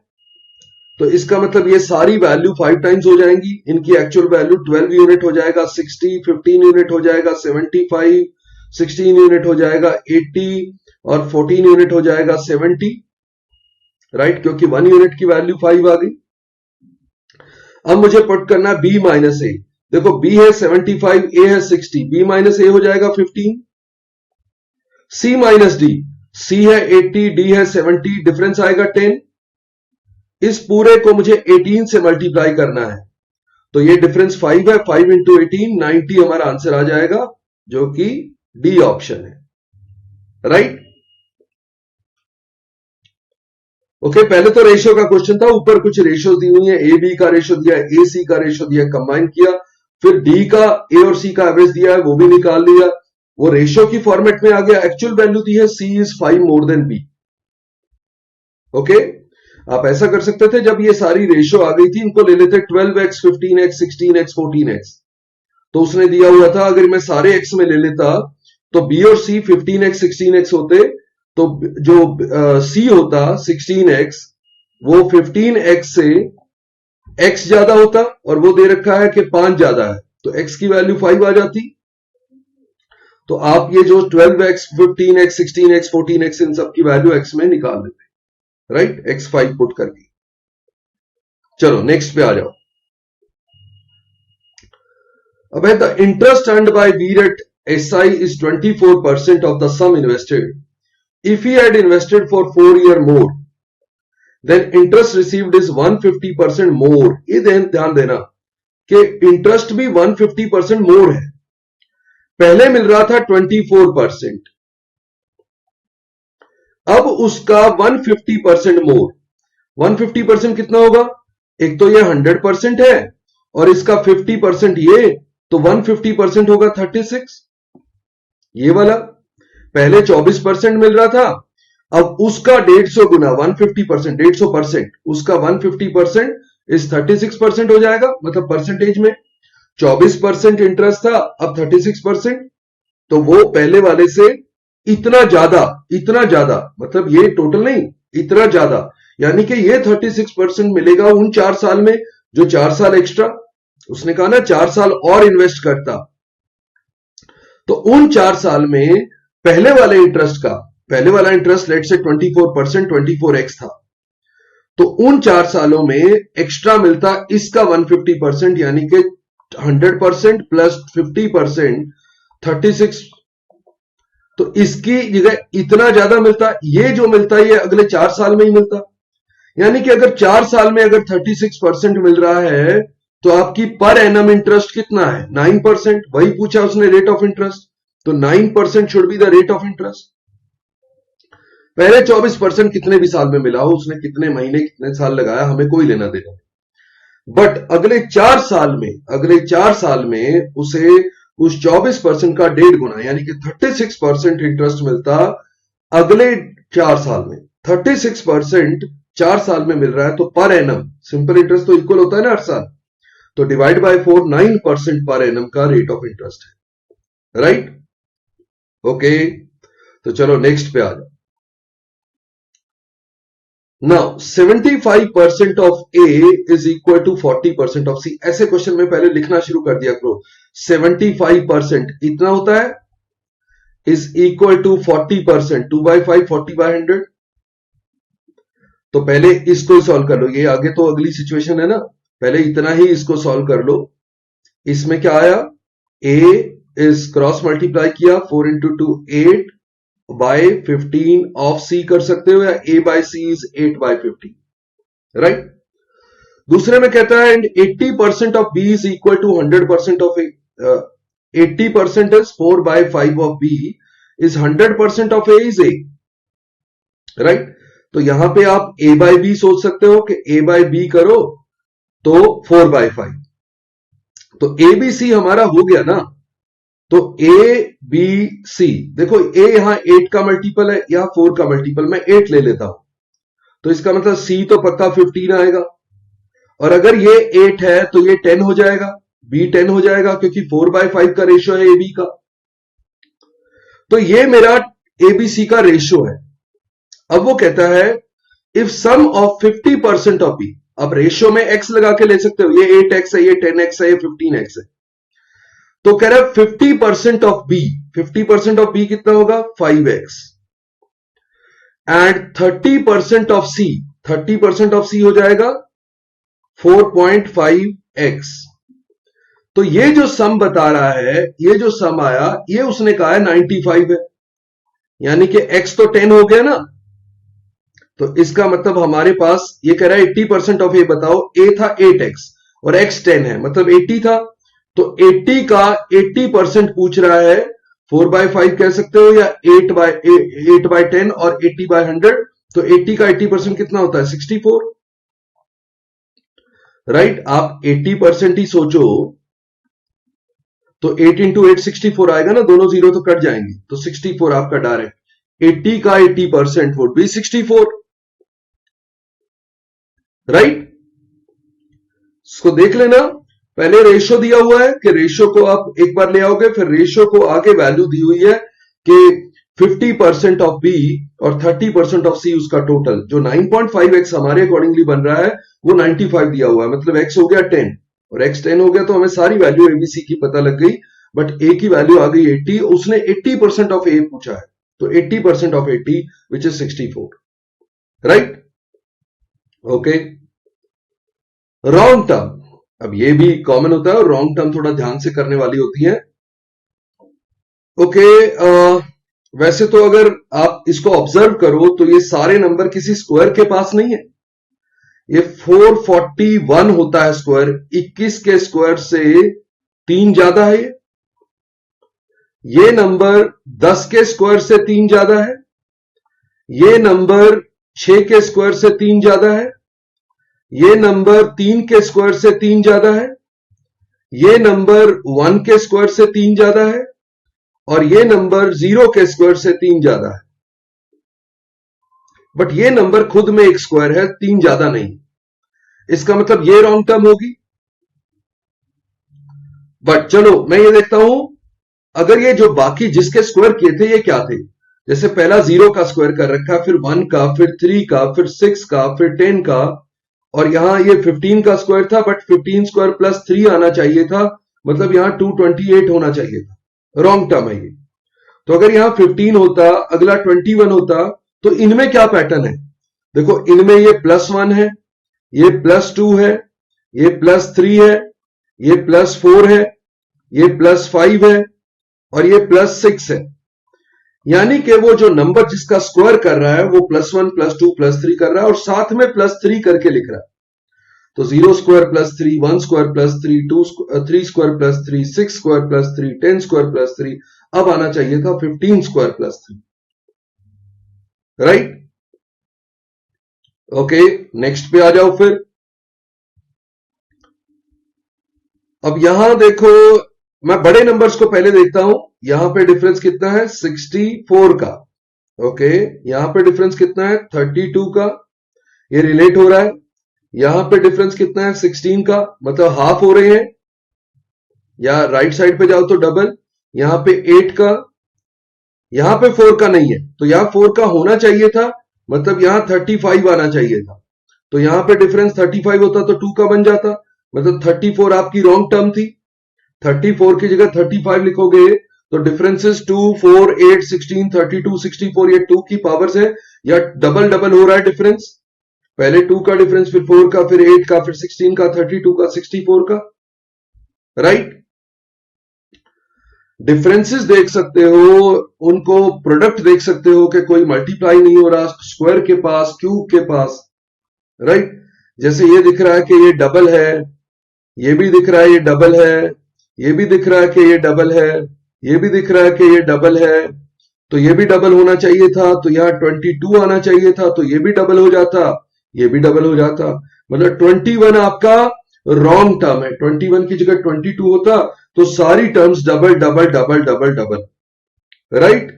तो इसका मतलब ये सारी वैल्यू 5 टाइम्स हो जाएंगी, इनकी एक्चुअल वैल्यू 12 यूनिट हो जाएगा, 60, 15 यूनिट हो जाएगा 75, 16 यूनिट हो जाएगा 80, और 14 यूनिट हो जाएगा 70, राइट, क्योंकि 1 यूनिट की वैल्यू 5 आ गई। अब मुझे पुट करना B माइनस A। देखो B है 75, A है 60, B माइनस A हो जाएगा 15। C माइनस D, C है 80, D है 70, डिफरेंस आएगा 10। इस पूरे को मुझे 18 से मल्टीप्लाई करना है, तो ये डिफरेंस 5 है, 5 इंटू 18 90 हमारा आंसर आ जाएगा, जो कि डी ऑप्शन है, राइट। ओके, पहले तो रेशियो का क्वेश्चन था, ऊपर कुछ रेशियो दी हुई है, ए बी का रेशियो दिया है, ए सी का रेशियो दिया है, कंबाइन किया, फिर डी का ए और सी का एवरेज दिया है, वो भी निकाल लिया, वो रेशियो की फॉर्मेट में आ गया। एक्चुअल वैल्यू दी है C is 5 more than B. Okay, आप ऐसा कर सकते थे, जब ये सारी रेशियो आ गई थी, इनको ले लेते 12x, 15x, 16x, 14x। तो उसने दिया हुआ था, अगर मैं सारे x में ले लेता तो b और c 15x, 16x होते, तो जो c होता 16x, वो 15x से x ज्यादा होता, और वो दे रखा है कि 5 ज्यादा है, तो x की वैल्यू 5 आ जाती। तो आप ये जो 12x, 15x, 16x, 14x, इन सब की वैल्यू x में निकाल लेते, राइट, x5 पुट करके। चलो नेक्स्ट पे आ जाओ। अब है the interest earned by Bir at SI is 24% of the sum invested. If he had invested for 4 years more, then interest received is 150% more. ये ध्यान देना कि इंटरेस्ट भी 150% मोर है, पहले मिल रहा था 24%, अब उसका 150% मोर, 150% कितना होगा? एक तो ये 100% है और इसका 50% ये, तो 150% होगा 36। ये वाला पहले 24% मिल रहा था, अब उसका 150 गुना 150%, 150%, उसका 150% इस 36% हो जाएगा, मतलब परसेंटेज में 24% इंटरेस्ट था, अब 36%, तो वो पहले वाले से इतना ज्यादा, मतलब ये टोटल नहीं, इतना ज्यादा, यानी कि ये 36% मिलेगा उन 4 साल में, जो 4 साल एक्स्ट्रा उसने कहा ना 4 साल और इन्वेस्ट करता, तो उन 4 साल में पहले वाले इंटरेस्ट लेट से 24%, 24x था, तो उन 4 सालों में एक्स्ट्रा मिलता इसका 150%, यानी कि 100% प्लस 50%, 36, तो इसकी जगह इतना ज्यादा मिलता, ये जो मिलता ये अगले 4 साल में ही मिलता, यानी कि अगर 4 साल में अगर 36% मिल रहा है तो आपकी पर एनम इंटरेस्ट कितना है? 9%। वही पूछा उसने रेट ऑफ इंटरेस्ट, तो 9% should be the rate of interest. पहले 24% कितने भी साल में मिला हो, उसने कितने महीने कितने साल लगाया, हमें कोई लेना देना नहीं, बट अगले 4 साल में उसे उस 24% का 1.5 गुना यानी कि 36% इंटरेस्ट मिलता अगले 4 साल में। 36% 4 साल में मिल रहा है, तो पर एनम सिंपल इंटरेस्ट तो इक्वल होता है ना हर साल, तो डिवाइड बाय 4, 9% पर एनम का रेट ऑफ इंटरेस्ट है, राइट? ओके, तो चलो नेक्स्ट पे आ जाओ। Now 75% of A is equal to 40% of C. ऐसे क्वेश्चन में पहले लिखना शुरू कर दिया करो। 75% इतना होता है, इज इक्वल टू 40%, 2/5, 40/100। तो पहले इसको ही सॉल्व कर लो, ये आगे तो अगली सिचुएशन है ना, पहले इतना ही इसको सॉल्व कर लो। इसमें क्या आया? ए इज क्रॉस मल्टीप्लाई किया, 4 इंटू 2 8 बाय 15 ऑफ सी कर सकते हो, या A by C is 8/15, right? दूसरे में कहता है and 80% of B is equal to 100% of A. 80% is 4/5 of B is 100% of A is A, right? तो यहां पे आप ए बाय बी सोच सकते हो कि ए बाय बी करो तो 4/5, तो ए बी सी हमारा हो गया ना। तो ए बी सी, देखो ए यहां 8 का मल्टीपल है, यहां 4 का मल्टीपल, मैं 8 ले लेता हूं, तो इसका मतलब सी तो पक्का 15 आएगा, और अगर ये 8 है तो ये 10 हो जाएगा, बी 10 हो जाएगा, क्योंकि 4/5 का रेशियो है ए बी का। तो ये मेरा एबीसी का रेशियो है। अब वो कहता है if sum of 50% of B, अब रेशियो में एक्स लगा के ले सकते हो, ये 8x है, ये 10x है, ये 15x है, तो कह रहा है 50% ऑफ बी, 50% ऑफ बी कितना होगा? 5x, and 30% of C, 30% of C हो जाएगा 4.5x। तो ये जो सम बता रहा है, ये जो सम आया, ये उसने कहा है 95 है, यानी कि x तो 10 हो गया ना, तो इसका मतलब हमारे पास ये कह रहा है 80% ऑफ ए बताओ। ए था 8x और x 10 है, मतलब 80 था, तो 80 का 80% पूछ रहा है, 4/5 कह सकते हो, या 8/10 और 80/100, तो 80 का 80% कितना होता है? 64, राइट? आप 80% ही सोचो तो 8 इंटू 8 64 आएगा ना, दोनों जीरो तो कट जाएंगे, तो 64 आपका डायरेक्ट। 80 का 80% वुड बी 64, राइट? इसको देख लेना, पहले रेशियो दिया हुआ है कि रेशियो को आप एक बार ले आओगे, फिर रेशियो को आगे वैल्यू दी हुई है कि 50% ऑफ बी और 30% ऑफ सी, उसका टोटल जो 9.5x हमारे अकॉर्डिंगली बन रहा है वो 95 दिया हुआ है, मतलब x हो गया 10 और x 10 हो गया, तो हमें सारी वैल्यू एबीसी की पता लग गई, बट a की वैल्यू आ गई 80, उसने 80% ऑफ a पूछा है, तो 80% of 80 which is 64, right? Okay, wrong term, अब ये भी कॉमन होता है और रॉन्ग टर्म थोड़ा ध्यान से करने वाली होती है। ओके, वैसे तो अगर आप इसको ऑब्जर्व करो तो ये सारे नंबर किसी स्क्वायर के पास नहीं है, ये 441 होता है स्क्वायर, 21 के स्क्वायर से 3 ज्यादा है, ये नंबर 10 के स्क्वायर से 3 ज्यादा है, ये नंबर 6 के स्क्वायर से 3 ज्यादा है, ये नंबर 3 के स्क्वायर से 3 ज्यादा है, ये नंबर 1 के स्क्वायर से 3 ज्यादा है, और ये नंबर 0 के स्क्वायर से 3 ज्यादा है। बट ये नंबर खुद में एक स्क्वायर है, 3 ज्यादा नहीं। इसका मतलब ये रॉन्ग टर्म होगी। बट चलो मैं ये देखता हूं, अगर ये जो बाकी जिसके स्क्वायर किए थे ये क्या थे, जैसे पहला 0 का स्क्वायर कर रखा, फिर 1 का, फिर 3 का, फिर 6 का, फिर 10 का, और यहां ये 15 का स्क्वायर था, बट 15 स्क्वायर प्लस 3 आना चाहिए था, मतलब यहां 228 होना चाहिए था। रॉन्ग टर्म है ये। तो अगर यहां 15 होता, अगला 21 होता, तो इनमें क्या पैटर्न है? देखो इनमें ये +1 है, ये +2 है, ये +3 है, ये +4 है, ये +5 है, और ये +6 है। यानी कि वो जो नंबर जिसका स्क्वायर कर रहा है वो +1 +2 +3 कर रहा है, और साथ में +3 करके लिख रहा है। तो 0 square +3, 1 square +3, 3 square +3, 6 square +3, 10 square +3, अब आना चाहिए था 15 स्क्वायर +3। राइट? ओके, नेक्स्ट पे आ जाओ फिर। अब यहां देखो, मैं बड़े नंबर्स को पहले देखता हूं। यहां पे डिफरेंस कितना है? 64 का। ओके, यहां पे डिफरेंस कितना है? 32 का। ये रिलेट हो रहा है। यहां पे डिफरेंस कितना है? 16 का, मतलब हाफ हो रहे हैं। या राइट साइड पे जाओ तो डबल। यहां पे 8 का, यहां पे 4 का नहीं है, तो यहां 4 का होना चाहिए था, मतलब यहां 35 आना चाहिए था। तो यहां पे डिफरेंस 35 होता तो 2 का बन जाता, मतलब 34 आपकी रॉन्ग टर्म थी। 34 की जगह 35 लिखोगे तो डिफरेंसेस 2, 4, 8, 16, 32, 64, ये 2 की पावर्स है, या डबल डबल हो रहा है डिफरेंस। पहले 2 का डिफरेंस, फिर 4 का, फिर 8 का, फिर 16 का, 32 का, 64 का। राइट? डिफरेंसेस देख सकते हो, उनको प्रोडक्ट देख सकते हो कि कोई मल्टीप्लाई नहीं हो रहा स्क्वायर के पास, क्यूब के पास। राइट? जैसे ये दिख रहा है कि ये डबल है, ये भी दिख रहा है ये डबल है, ये भी दिख रहा है कि ये डबल है, ये भी दिख रहा है कि ये डबल है, तो ये भी डबल होना चाहिए था, तो यहां 22 आना चाहिए था, तो ये भी डबल हो जाता, ये भी डबल हो जाता, मतलब 21 आपका रॉन्ग टर्म है। 21 की जगह 22 होता तो सारी terms double double double double double. Right?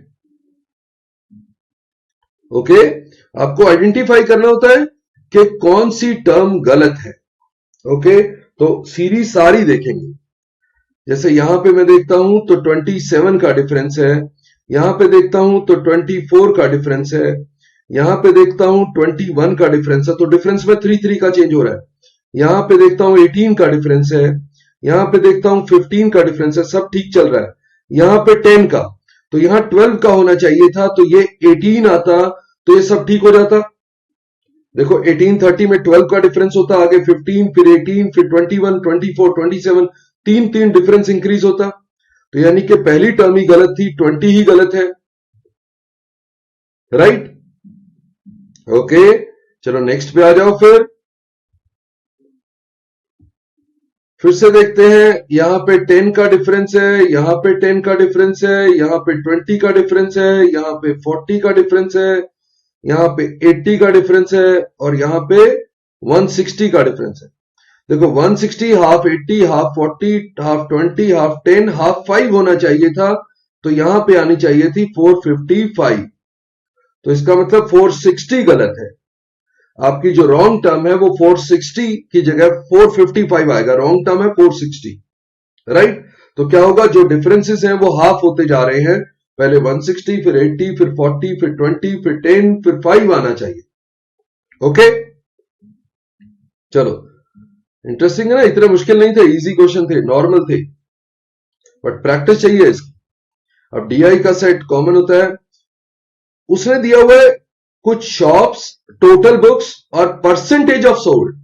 Okay, आपको आइडेंटिफाई करना होता है कि कौन सी टर्म गलत है। ओके, तो सीरीज सारी देखेंगे। जैसे यहां पे मैं देखता हूं तो 27 का डिफरेंस है, यहां पे देखता हूं तो 24 का डिफरेंस है, यहां पे देखता हूं 21 का डिफरेंस है, तो डिफरेंस में 3 का चेंज हो रहा है। यहां पे देखता हूं 18 का डिफरेंस है, यहां पे देखता हूं 15 का डिफरेंस है, सब ठीक चल रहा है। यहां पे 10 का, तो यहां 12 का होना चाहिए था, तो ये 18 आता तो ये सब ठीक हो जाता। देखो 18, 30 में 12 का डिफरेंस होता, आगे 15, फिर 18, फिर 21, 24, 27, तीन डिफरेंस इंक्रीज होता। तो यानी कि पहली टर्म ही गलत थी, 20 ही गलत है। राइट? ओके, चलो नेक्स्ट पे आ जाओ फिर से देखते हैं। यहां पे 10 का डिफरेंस है, यहां पे 10 का डिफरेंस है, यहां पे 20 का डिफरेंस है, यहां पे 40 का डिफरेंस है, यहां पे 80 का डिफरेंस है, और यहां पे 160 का डिफरेंस है। देखो 160 half 80 half 40 half 20 half 10 half 5 होना चाहिए था, तो यहां पे आनी चाहिए थी 455। तो इसका मतलब 460 गलत है। आपकी जो रॉन्ग टर्म है वो 460 की जगह 455 आएगा, रॉन्ग टर्म है 460। राइट? तो क्या होगा, जो डिफरेंसेस हैं वो हाफ होते जा रहे हैं, पहले 160, फिर 80, फिर 40, फिर 20, फिर 10, फिर 5 आना चाहिए। ओके, चलो, इंटरेस्टिंग है ना, इतने मुश्किल नहीं थे, इजी क्वेश्चन थे, नॉर्मल थे, बट प्रैक्टिस चाहिए इसकी। अब डीआई का सेट कॉमन होता है, उसने दिया हुआ है कुछ शॉप्स, टोटल बुक्स और परसेंटेज ऑफ सोल्ड।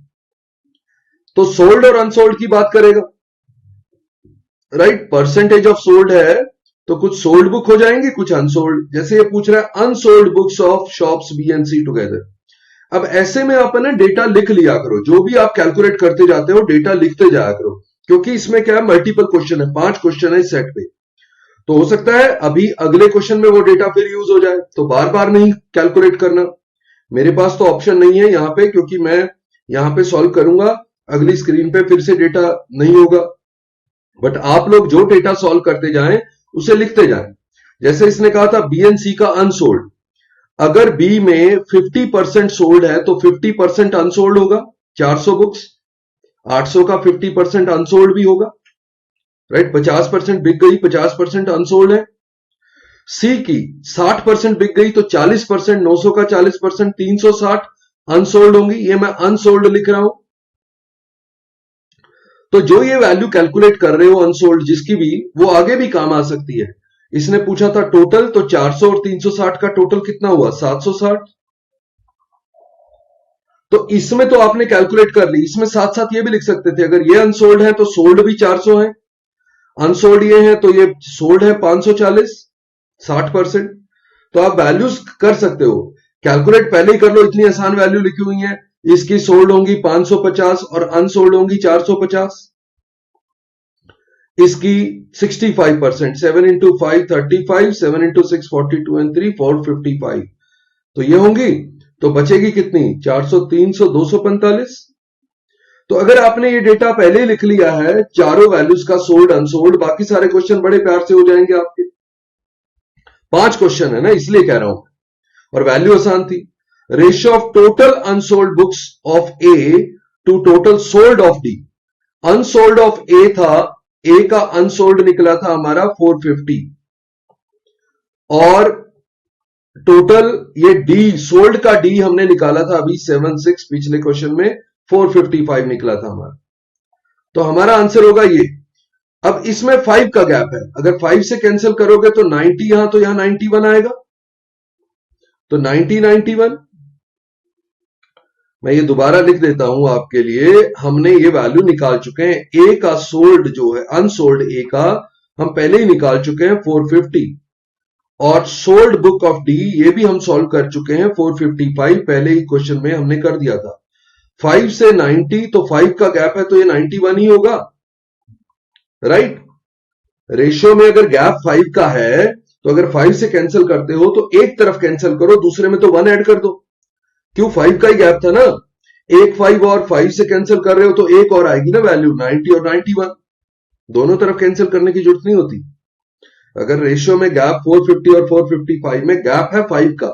तो सोल्ड और अनसोल्ड की बात करेगा। राइट? परसेंटेज ऑफ सोल्ड है तो कुछ सोल्ड बुक हो जाएंगे, कुछ अनसोल्ड। जैसे ये पूछ रहा है unsold books of shops B and C together. अब ऐसे में आप ना डेटा लिख लिया करो, जो भी आप कैलकुलेट करते जाते हो डेटा लिखते जाया करो, क्योंकि इसमें क्या है, मल्टीपल क्वेश्चन है, 5 क्वेश्चन है इस सेट पे। तो हो सकता है अभी अगले क्वेश्चन में वो डेटा फिर यूज हो जाए, तो बार बार नहीं कैलकुलेट करना। मेरे पास तो ऑप्शन नहीं है यहां पे, क्योंकि मैं यहां पे सॉल्व करूंगा, अगली स्क्रीन पे फिर से डेटा नहीं होगा। बट आप लोग जो डेटा सॉल्व करते जाएं उसे लिखते जाएं। जैसे इसने कहा था बी एंड सी का अनसोल्ड, अगर बी में 50% सोल्ड है तो 50% अनसोल्ड होगा, 400 बुक्स, 800 का 50% अनसोल्ड भी होगा, राइट। 50% बिक गई, 50% अनसोल्ड है। सी की 60% बिक गई तो 40%, 900 का 40%, 360 अनसोल्ड होंगी, ये मैं अनसोल्ड लिख रहा हूं। तो जो ये वैल्यू कैलकुलेट कर रहे हो अनसोल्ड जिसकी भी, वो आगे भी काम आ सकती है। इसने पूछा था टोटल, तो 400 और 360 का टोटल कितना हुआ, 760। तो इसमें तो आपने कैलकुलेट कर ली, इसमें साथ साथ ये भी लिख सकते थे, अगर ये अनसोल्ड है तो सोल्ड भी 400 है, अनसोल्ड ये है तो ये सोल्ड है 540, 60%। तो आप वैल्यूज कर सकते हो, कैलकुलेट पहले ही कर लो, इतनी आसान वैल्यू लिखी हुई है। इसकी सोल्ड होंगी 550 और अनसोल्ड होंगी 450। इसकी 65%, 7 इंटू 5 35, 7 इंटू 6 42 एंड 3 455, तो ये होंगी। तो बचेगी कितनी, 400, 300, 245। तो अगर आपने ये डेटा पहले ही लिख लिया है, चारों वैल्यूज का सोल्ड अनसोल्ड, बाकी सारे क्वेश्चन बड़े प्यार से हो जाएंगे आपके। 5 क्वेश्चन है ना, इसलिए कह रहा हूं, और वैल्यू आसान थी। Ratio of total unsold books of A to total sold of D. Unsold of A था, ए का अनसोल्ड निकला था हमारा 450, और टोटल ये डी सोल्ड का डी हमने निकाला था अभी 76, पिछले क्वेश्चन में 455 निकला था हमारा। तो हमारा आंसर होगा ये। अब इसमें 5 का गैप है, अगर 5 से कैंसिल करोगे तो 90 यहां, तो यहां 91 आएगा, तो 90 91। मैं ये दोबारा लिख देता हूं आपके लिए, हमने ये वैल्यू निकाल चुके हैं। ए का सोल्ड जो है, अनसोल्ड ए का हम पहले ही निकाल चुके हैं 450, और सोल्ड बुक ऑफ डी ये भी हम सॉल्व कर चुके हैं 455, पहले ही क्वेश्चन में हमने कर दिया था। 5 से 90, तो 5 का गैप है तो ये 91 ही होगा, राइट। रेशियो में अगर गैप 5 का है तो अगर 5 से कैंसिल करते हो तो एक तरफ कैंसिल करो, दूसरे में तो 1 ऐड कर दो, क्यों, 5 का ही गैप था ना। एक 5 और 5 से कैंसिल कर रहे हो तो एक और आएगी ना वैल्यू, 90 और 91, दोनों तरफ कैंसिल करने की जरूरत नहीं होती। अगर रेशियो में गैप 450 और 455 में गैप है 5 का,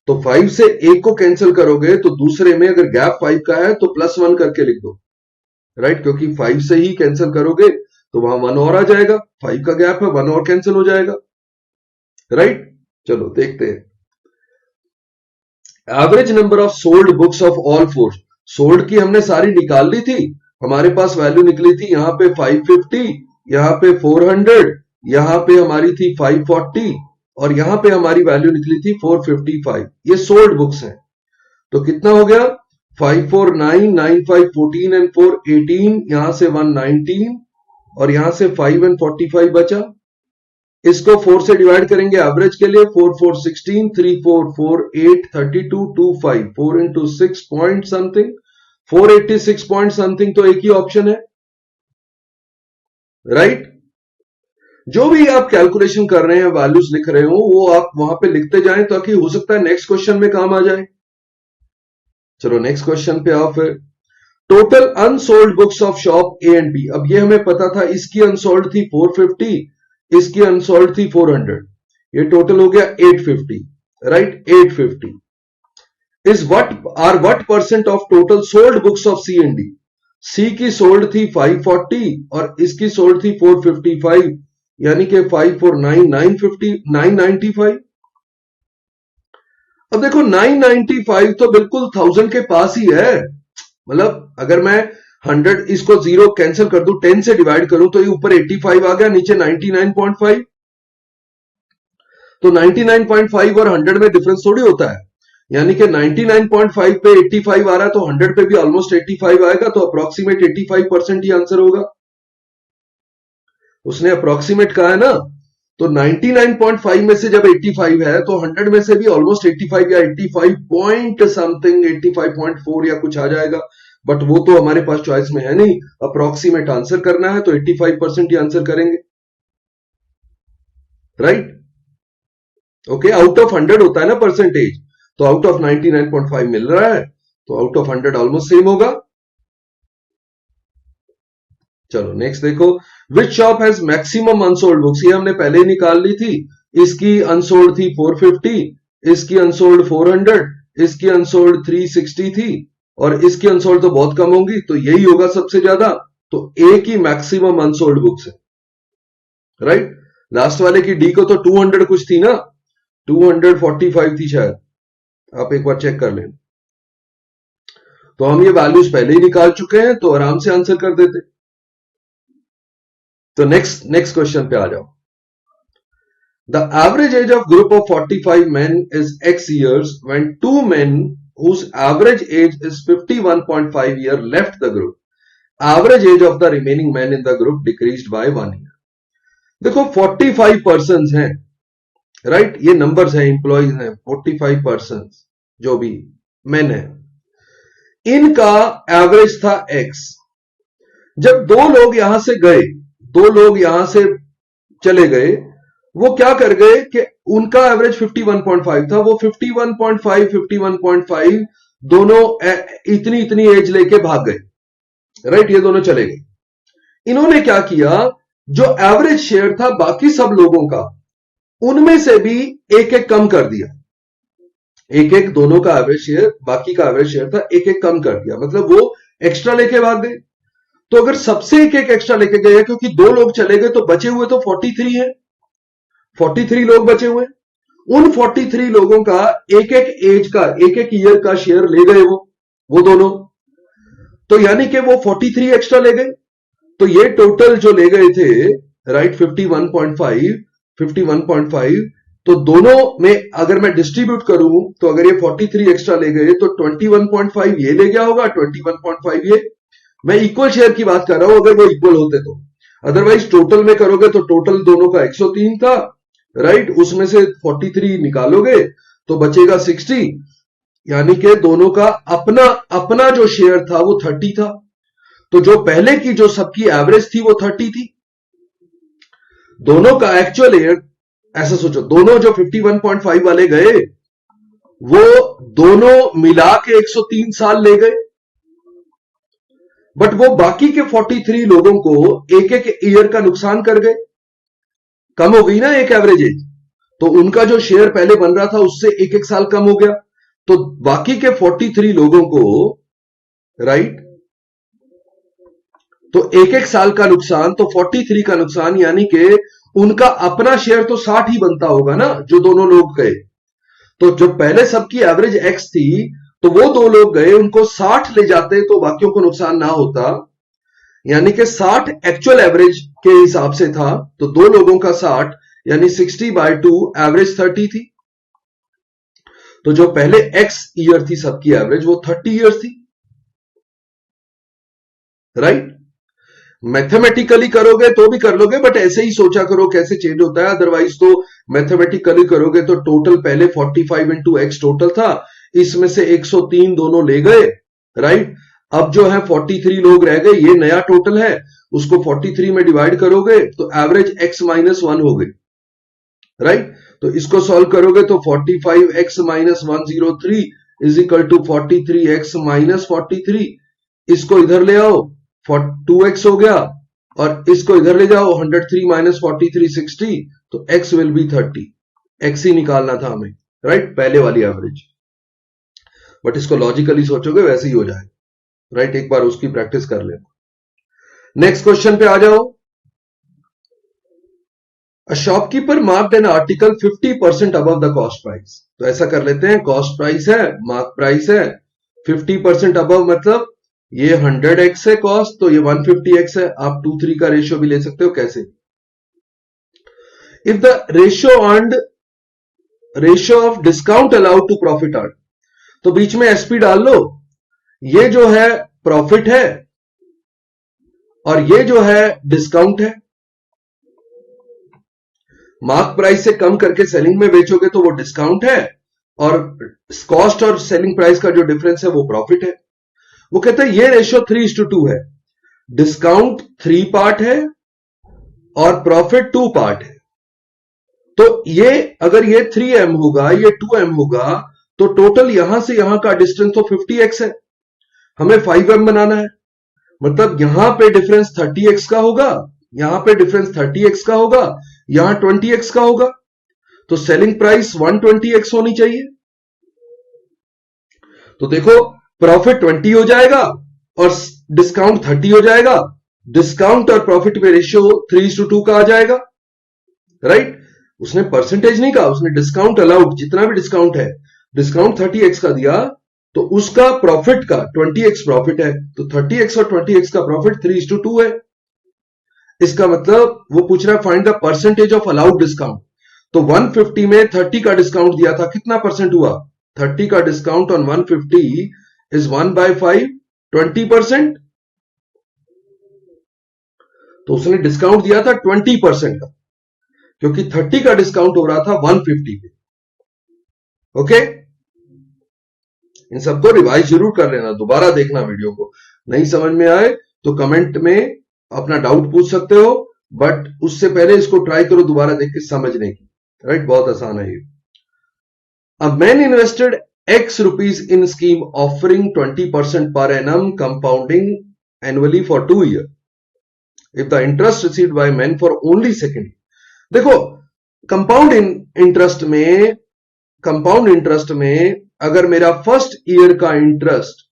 तो 5 से एक को कैंसिल करोगे तो दूसरे में अगर गैप 5 का है तो +1 करके लिख दो, राइट, क्योंकि 5 से ही कैंसिल करोगे तो वहां 1 और आ जाएगा, 5 का गैप है, 1 और कैंसिल हो जाएगा, राइट। चलो देखते हैं। Average number of sold books of all four, sold की हमने सारी निकाल ली थी, हमारे पास वैल्यू निकली थी यहां पे 550, यहां पे 400, यहां पे हमारी थी 540, और यहां पे हमारी वैल्यू निकली थी 455। ये सोल्ड बुक्स हैं। तो कितना हो गया, 5 4 9 9 5 14 एंड 4 18, यहां से 119, और यहां से 5 एंड 45 बचा। इसको 4 से डिवाइड करेंगे एवरेज के लिए, 4 4 16, 3 4 4 8 32 2 5, 4 into 6 point something, 486 point something, तो एक ही ऑप्शन है, राइट। जो भी आप कैलकुलेशन कर रहे हैं, वैल्यूज लिख रहे हो, वो आप वहां पे लिखते जाएं ताकि हो सकता है नेक्स्ट क्वेश्चन में काम आ जाए। चलो नेक्स्ट क्वेश्चन पे आओ फिर। Total unsold books of shop A and B, अब ये हमें पता था, इसकी अनसोल्ड थी 450, इसकी अनसोल्ड थी 400, ये टोटल हो गया 850, right, 850 is what percent of total sold books of C and D. C की सोल्ड थी 540 और इसकी सोल्ड थी 455, यानी कि 549 950 995। अब देखो 995 तो बिल्कुल 1000 के पास ही है, मतलब अगर मैं 100 इसको 0 कैंसिल कर दूं, 10 से डिवाइड करूं तो ये ऊपर 85 आ गया, नीचे 99.5, तो 99.5 और 100 में डिफरेंस थोड़ी होता है, यानी कि 99.5 पे 85 आ रहा है तो 100 पे भी ऑलमोस्ट 85 आएगा, तो अप्रोक्सीमेट 85% ही आंसर होगा। उसने अप्रोक्सीमेट कहा है ना, तो 99.5 में से जब 85 है तो 100 में से भी ऑलमोस्ट 85 या 85 पॉइंट समथिंग, 85.4 या कुछ आ जाएगा, बट वो तो हमारे पास चॉइस में है नहीं, अप्रोक्सीमेट आंसर करना है तो 85% ही आंसर करेंगे। राइट? ओके, आउट ऑफ 100 होता है ना परसेंटेज, तो आउट ऑफ 99.5 मिल रहा है, तो आउट ऑफ 100 ऑलमोस्ट सेम होगा। चलो नेक्स्ट देखो, which shop has maximum unsold books, ये हमने पहले ही निकाल ली थी। इसकी अनसोल्ड थी 450, इसकी अनसोल्ड 400, इसकी अनसोल्ड 360 थी, और इसकी अनसोल्ड तो बहुत कम होंगी, तो यही होगा सबसे ज्यादा। तो ए की मैक्सिमम अनसोल्ड बुक्स है, राइट? लास्ट वाले की डी को तो 200 कुछ थी ना, 245 थी शायद, आप एक बार चेक कर लें। तो हम ये वैल्यूज पहले ही निकाल चुके हैं, तो आराम से आंसर कर देते। तो नेक्स्ट क्वेश्चन पे आ जाओ। The average age of group of 45 men is X years when two men whose average age is 51.5 year left the group. Average age of the remaining men in the group decreased by 1 year. देखो 45 person हैं, right? ये numbers हैं, employees हैं, 45 person जो भी main है, इनका average था X। जब दो लोग यहां से गए, दो लोग यहां से चले गए, वो क्या कर गए कि उनका एवरेज 51.5 था, वो 51.5 दोनों इतनी इतनी एज लेके भाग गए, राइट? ये दोनों चले गए। इन्होंने क्या किया, जो एवरेज शेयर था बाकी सब लोगों का, उनमें से भी एक एक कम कर दिया। एक एक दोनों का एवरेज शेयर, बाकी का एवरेज शेयर था, एक एक कम कर दिया, मतलब वो एक्स्ट्रा लेके भाग गए। तो अगर सबसे एक एक एक्स्ट्रा लेके गए, क्योंकि दो लोग चले गए, तो बचे हुए तो 43 है, 43 लोग बचे हुए। उन 43 लोगों का एक एक एज का, एक एक ईयर का शेयर ले गए वो दोनों, तो यानी कि वो 43 एक्स्ट्रा ले गए। तो ये टोटल जो ले गए थे, राइट, 51.5, तो दोनों में अगर मैं डिस्ट्रीब्यूट करूं, तो अगर ये 43 एक्स्ट्रा ले गए, तो 21.5 ये ले गया होगा, 21.5 ये। मैं इक्वल शेयर की बात कर रहा हूं, अगर वो इक्वल होते तो। अदरवाइज टोटल में करोगे तो टोटल दोनों का 103 था, राइट? उसमें से 43 निकालोगे तो बचेगा 60, यानी कि दोनों का अपना अपना जो शेयर था वो 30 था। तो जो पहले की जो सबकी एवरेज थी वो 30 थी, दोनों का एक्चुअल ईयर, ऐसा सोचो, दोनों जो 51.5 वाले गए, वो दोनों मिला के 103 साल ले गए, बट वो बाकी के 43 लोगों को एक एक ईयर का नुकसान कर गए, कम हो गई ना एक एवरेज एज। तो उनका जो शेयर पहले बन रहा था उससे एक एक साल कम हो गया, तो बाकी के 43 लोगों को, राइट, तो एक एक साल का नुकसान, तो 43 का नुकसान, यानी कि उनका अपना शेयर तो 60 ही बनता होगा ना, जो दोनों लोग गए। तो जो पहले सबकी एवरेज X थी, तो वो दो लोग गए, उनको 60 ले जाते तो बाकियों को नुकसान ना होता, यानी कि 60 एक्चुअल एवरेज के हिसाब से था, तो दो लोगों का 60, यानी 60/2, एवरेज 30 थी। तो जो पहले X ईयर थी सबकी एवरेज, वो 30 ईयर्स थी, राइट? मैथमेटिकली करोगे तो भी कर लोगे, बट ऐसे ही सोचा करो कैसे चेंज होता है। अदरवाइज तो मैथमेटिकली करोगे तो टोटल पहले 45 इंटू एक्स टोटल था, इसमें से 103 दोनों ले गए, राइट? अब जो है 43 लोग रह गए, ये नया टोटल है, उसको 43 में डिवाइड करोगे तो एवरेज x -1 हो गई, राइट? तो इसको सॉल्व करोगे तो 45x - 103 is equal to 43x - 43। इसको इधर ले आओ, 2x हो गया, और इसको इधर ले जाओ, 103 - 43 60, तो x विल बी 30। x ही निकालना था हमें, राइट? पहले वाली एवरेज। बट इसको लॉजिकली सोचोगे वैसे ही हो जाएगा, राइट? एक बार उसकी प्रैक्टिस कर लेना। नेक्स्ट क्वेश्चन पे आ जाओ। A shopkeeper marked an article 50% above the cost price. तो ऐसा कर लेते हैं, कॉस्ट प्राइस है, मार्क प्राइस है, 50% अबव मतलब ये 100x है कॉस्ट, तो ये 150x है। आप 2:3 का रेशियो भी ले सकते हो, कैसे? If the ratio of discount allowed to profit earn, तो बीच में एसपी डाल लो। ये जो है प्रॉफिट है और ये जो है डिस्काउंट है। मार्क प्राइस से कम करके सेलिंग में बेचोगे तो वो डिस्काउंट है, और कॉस्ट और सेलिंग प्राइस का जो डिफरेंस है वो प्रॉफिट है। वो कहते हैं ये रेशियो 3:2 है, डिस्काउंट 3 पार्ट है और प्रॉफिट 2 पार्ट है। तो ये अगर ये 3m होगा, ये 2m होगा, तो टोटल यहां से यहां का डिस्टेंस तो 50x है, हमें 5m बनाना है। मतलब यहां पे डिफरेंस 30x का होगा, यहां पे डिफरेंस 30x का होगा, यहां 20x का होगा, तो सेलिंग प्राइस 120x होनी चाहिए। तो देखो प्रॉफिट 20 हो जाएगा और डिस्काउंट 30 हो जाएगा, डिस्काउंट और प्रॉफिट में रेशियो 3:2 का आ जाएगा, राइट। उसने परसेंटेज नहीं कहा, उसने डिस्काउंट अलाउड, जितना भी डिस्काउंट है, डिस्काउंट 30x का दिया, तो उसका प्रॉफिट का 20x प्रॉफिट है, तो 30x और 20x का प्रॉफिट 3:2 है। इसका मतलब वो पूछ रहा है find the percentage of allowed discount. तो 150 में 30 का डिस्काउंट दिया था, कितना परसेंट हुआ? 30 का डिस्काउंट ऑन 150 इज 1/5, 20%। तो उसने डिस्काउंट दिया था 20% का, क्योंकि 30 का डिस्काउंट हो रहा था 150 पे। ओके, इन सबको रिवाइज जरूर कर लेना, दोबारा देखना वीडियो को। नहीं समझ में आए तो कमेंट में अपना डाउट पूछ सकते हो, बट उससे पहले इसको ट्राई करो दोबारा देख के समझने की, राइट। बहुत आसान है ये। A man invested X rupees in scheme offering 20% per annum compounding annually for 2 years. If the interest received by man for only second year. देखो कंपाउंड इंटरेस्ट में अगर मेरा फर्स्ट ईयर का इंटरेस्ट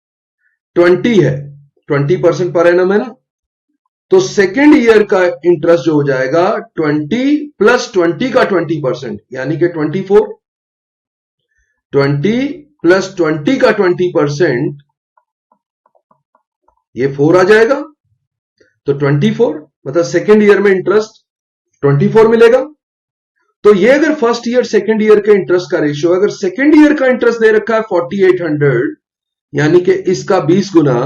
20 है, 20% पर एनम है ना, तो second year का इंटरेस्ट जो हो जाएगा 20 प्लस 20 का 20%, यानी कि 24। 20 प्लस 20 का 20%, ये 4 आ जाएगा, तो 24, मतलब सेकेंड ईयर में इंटरेस्ट 24 मिलेगा। तो ये अगर फर्स्ट ईयर सेकेंड ईयर के इंटरेस्ट का रेशियो, अगर सेकेंड ईयर का इंटरेस्ट दे रखा है 4800, यानी कि इसका 20 गुना,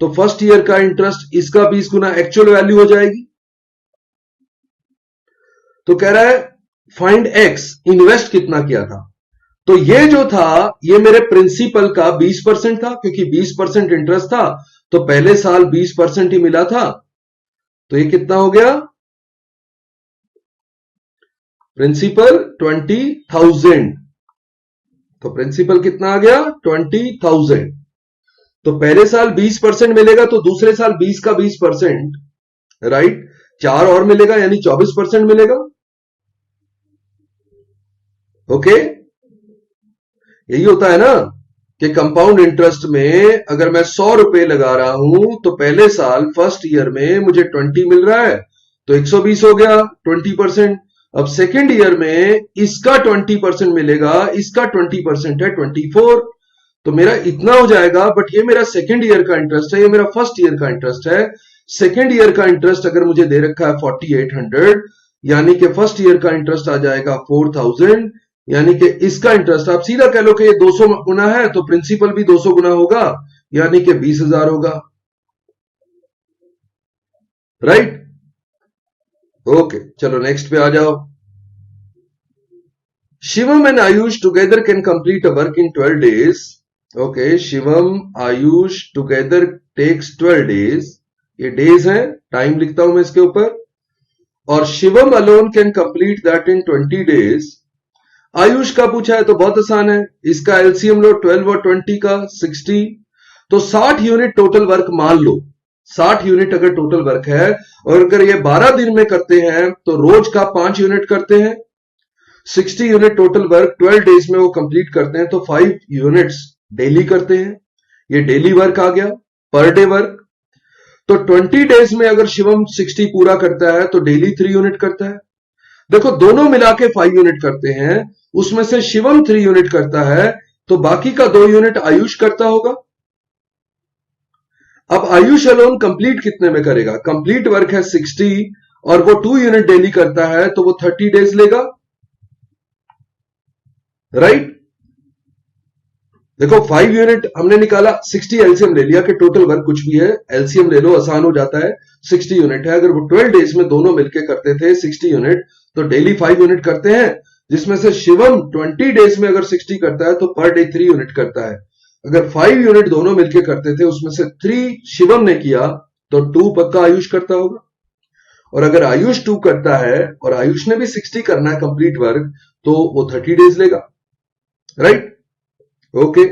तो फर्स्ट ईयर का इंटरेस्ट इसका 20 गुना एक्चुअल वैल्यू हो जाएगी। तो कह रहा है फाइंड एक्स, इन्वेस्ट कितना किया था। तो ये जो था ये मेरे प्रिंसिपल का 20% था, क्योंकि 20% इंटरेस्ट था, तो पहले साल 20% ही मिला था, तो ये कितना हो गया? प्रिंसिपल 20,000। तो प्रिंसिपल कितना आ गया? 20,000। तो पहले साल 20% मिलेगा, तो दूसरे साल 20 का 20%, राइट, 4 और मिलेगा, यानी 24% मिलेगा। ओके, यही होता है ना कि कंपाउंड इंटरेस्ट में अगर मैं 100 रुपए लगा रहा हूं, तो पहले साल फर्स्ट ईयर में मुझे 20 मिल रहा है, तो 120 हो गया 20%। अब सेकेंड ईयर में इसका 20% मिलेगा, इसका 20% है 24, तो मेरा इतना हो जाएगा। बट ये मेरा सेकेंड ईयर का इंटरेस्ट है, ये मेरा फर्स्ट ईयर का इंटरेस्ट है। सेकेंड ईयर का इंटरेस्ट अगर मुझे दे रखा है 4800, यानी कि फर्स्ट ईयर का इंटरेस्ट आ जाएगा 4000, यानी कि इसका इंटरेस्ट आप सीधा कह लो कि ये 200 गुना है, तो प्रिंसिपल भी 200 गुना होगा, यानी कि 20,000 होगा, राइट। ओके, चलो नेक्स्ट पे आ जाओ। Shivam and Ayush together can complete a work in 12 days। Okay, Shivam Ayush together takes 12 days। ये डेज हैं, टाइम लिखता हूं मैं इसके ऊपर। और Shivam alone can complete that in 20 days। Ayush का पूछा है तो बहुत आसान है, इसका एलसीएम लो 12 और 20 का 60, तो 60 यूनिट टोटल वर्क मान लो। 60 यूनिट अगर टोटल वर्क है, और अगर ये 12 दिन में करते हैं तो रोज का 5 यूनिट करते हैं। 60 यूनिट टोटल वर्क 12 डेज में वो कंप्लीट करते हैं, तो 5 यूनिट्स डेली करते हैं। ये डेली वर्क आ गया, पर डे वर्क। तो 20 डेज में अगर शिवम 60 पूरा करता है तो डेली 3 यूनिट करता है। देखो दोनों मिला के 5 यूनिट करते हैं, उसमें से शिवम 3 यूनिट करता है, तो बाकी का 2 यूनिट आयुष करता होगा। अब आयुष अलोन कंप्लीट कितने में करेगा? कंप्लीट वर्क है 60 और वो 2 यूनिट डेली करता है, तो वो 30 डेज लेगा, राइट। देखो 5 यूनिट हमने निकाला, 60 एलसीएम ले लिया कि टोटल वर्क कुछ भी है, एलसीएम ले लो, आसान हो जाता है। 60 यूनिट है, अगर वो 12 डेज में दोनों मिलकर करते थे 60 यूनिट, तो डेली 5 यूनिट करते हैं, जिसमें से शिवम 20 डेज में अगर 60 करता है तो पर डे 3 यूनिट करता है। अगर 5 यूनिट दोनों मिलकर करते थे, उसमें से 3 शिवम ने किया, तो 2 पक्का आयुष करता होगा। और अगर आयुष 2 करता है और आयुष ने भी 60 करना है कंप्लीट वर्क, तो वो 30 डेज लेगा, राइट? ओके,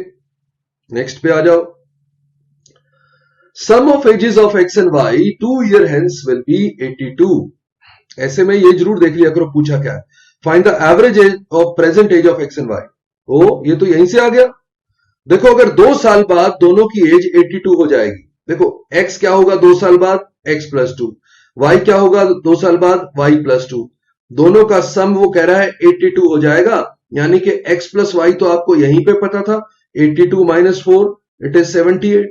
नेक्स्ट पे आ जाओ। Sum of ages of x and y 2 year hence will be 82। ऐसे में ये जरूर देख लिया करो पूछा क्या है। Find the average age of present age of x and y. ओ, ये तो यहीं से आ गया। देखो, अगर 2 साल बाद दोनों की एज 82 हो जाएगी, देखो x क्या होगा 2 साल बाद, x प्लस 2, y क्या होगा 2 साल बाद, y प्लस 2, दोनों का सम वो कह रहा है 82 हो जाएगा, यानी कि x प्लस वाई तो आपको यहीं पे पता था, 82 माइनस 4 इट इज 78,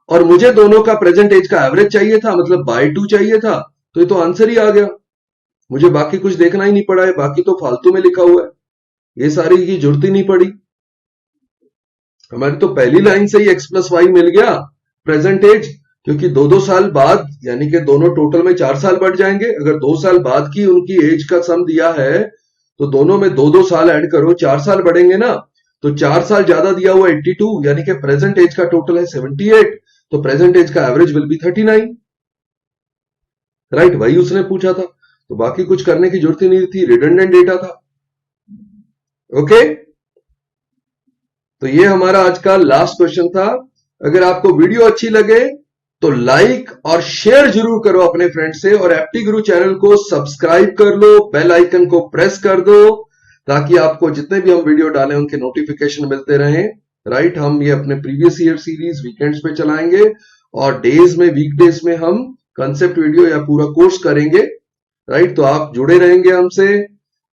और मुझे दोनों का प्रेजेंट एज का एवरेज चाहिए था, मतलब बाय 2 चाहिए था, तो ये तो आंसर ही आ गया। मुझे बाकी कुछ देखना ही नहीं पड़ा है, बाकी तो फालतू में लिखा हुआ है, ये सारी की जरूरत ही नहीं पड़ी। हमारी तो पहली लाइन से ही x प्लस वाई मिल गया प्रेजेंट एज, क्योंकि 2-2 साल बाद, यानी कि दोनों टोटल में 4 साल बढ़ जाएंगे। अगर 2 साल बाद की उनकी एज का सम दिया है तो दोनों में 2-2 साल ऐड करो, 4 साल बढ़ेंगे ना, तो 4 साल ज्यादा दिया हुआ 82, यानी कि प्रेजेंट एज का टोटल है 78, तो प्रेजेंट एज का एवरेज विल बी 39, राइट? वही उसने पूछा था, तो बाकी कुछ करने की जरूरत ही नहीं थी, रिडंडेंट डेटा था। ओके, तो ये हमारा आज का लास्ट क्वेश्चन था। अगर आपको वीडियो अच्छी लगे तो लाइक और शेयर जरूर करो अपने फ्रेंड से, और एप्टी गुरु चैनल को सब्सक्राइब कर लो, बेल आइकन को प्रेस कर दो, ताकि आपको जितने भी हम वीडियो डालें उनके नोटिफिकेशन मिलते रहें, राइट? हम ये अपने प्रीवियस ईयर सीरीज वीकेंड्स पे चलाएंगे, और डेज में, वीकडेज में हम कंसेप्ट वीडियो या पूरा कोर्स करेंगे, राइट? तो आप जुड़े रहेंगे हमसे,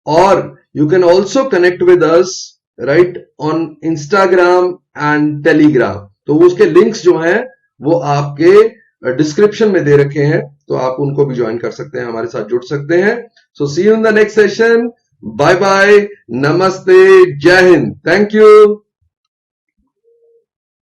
और you can also connect with us, right, on Instagram and Telegram. तो उसके लिंक्स जो हैं वो आपके डिस्क्रिप्शन में दे रखे हैं, तो आप उनको भी ज्वाइन कर सकते हैं, हमारे साथ जुड़ सकते हैं। So see you in the next session. Bye bye, नमस्ते, जय हिंद, थैंक यू।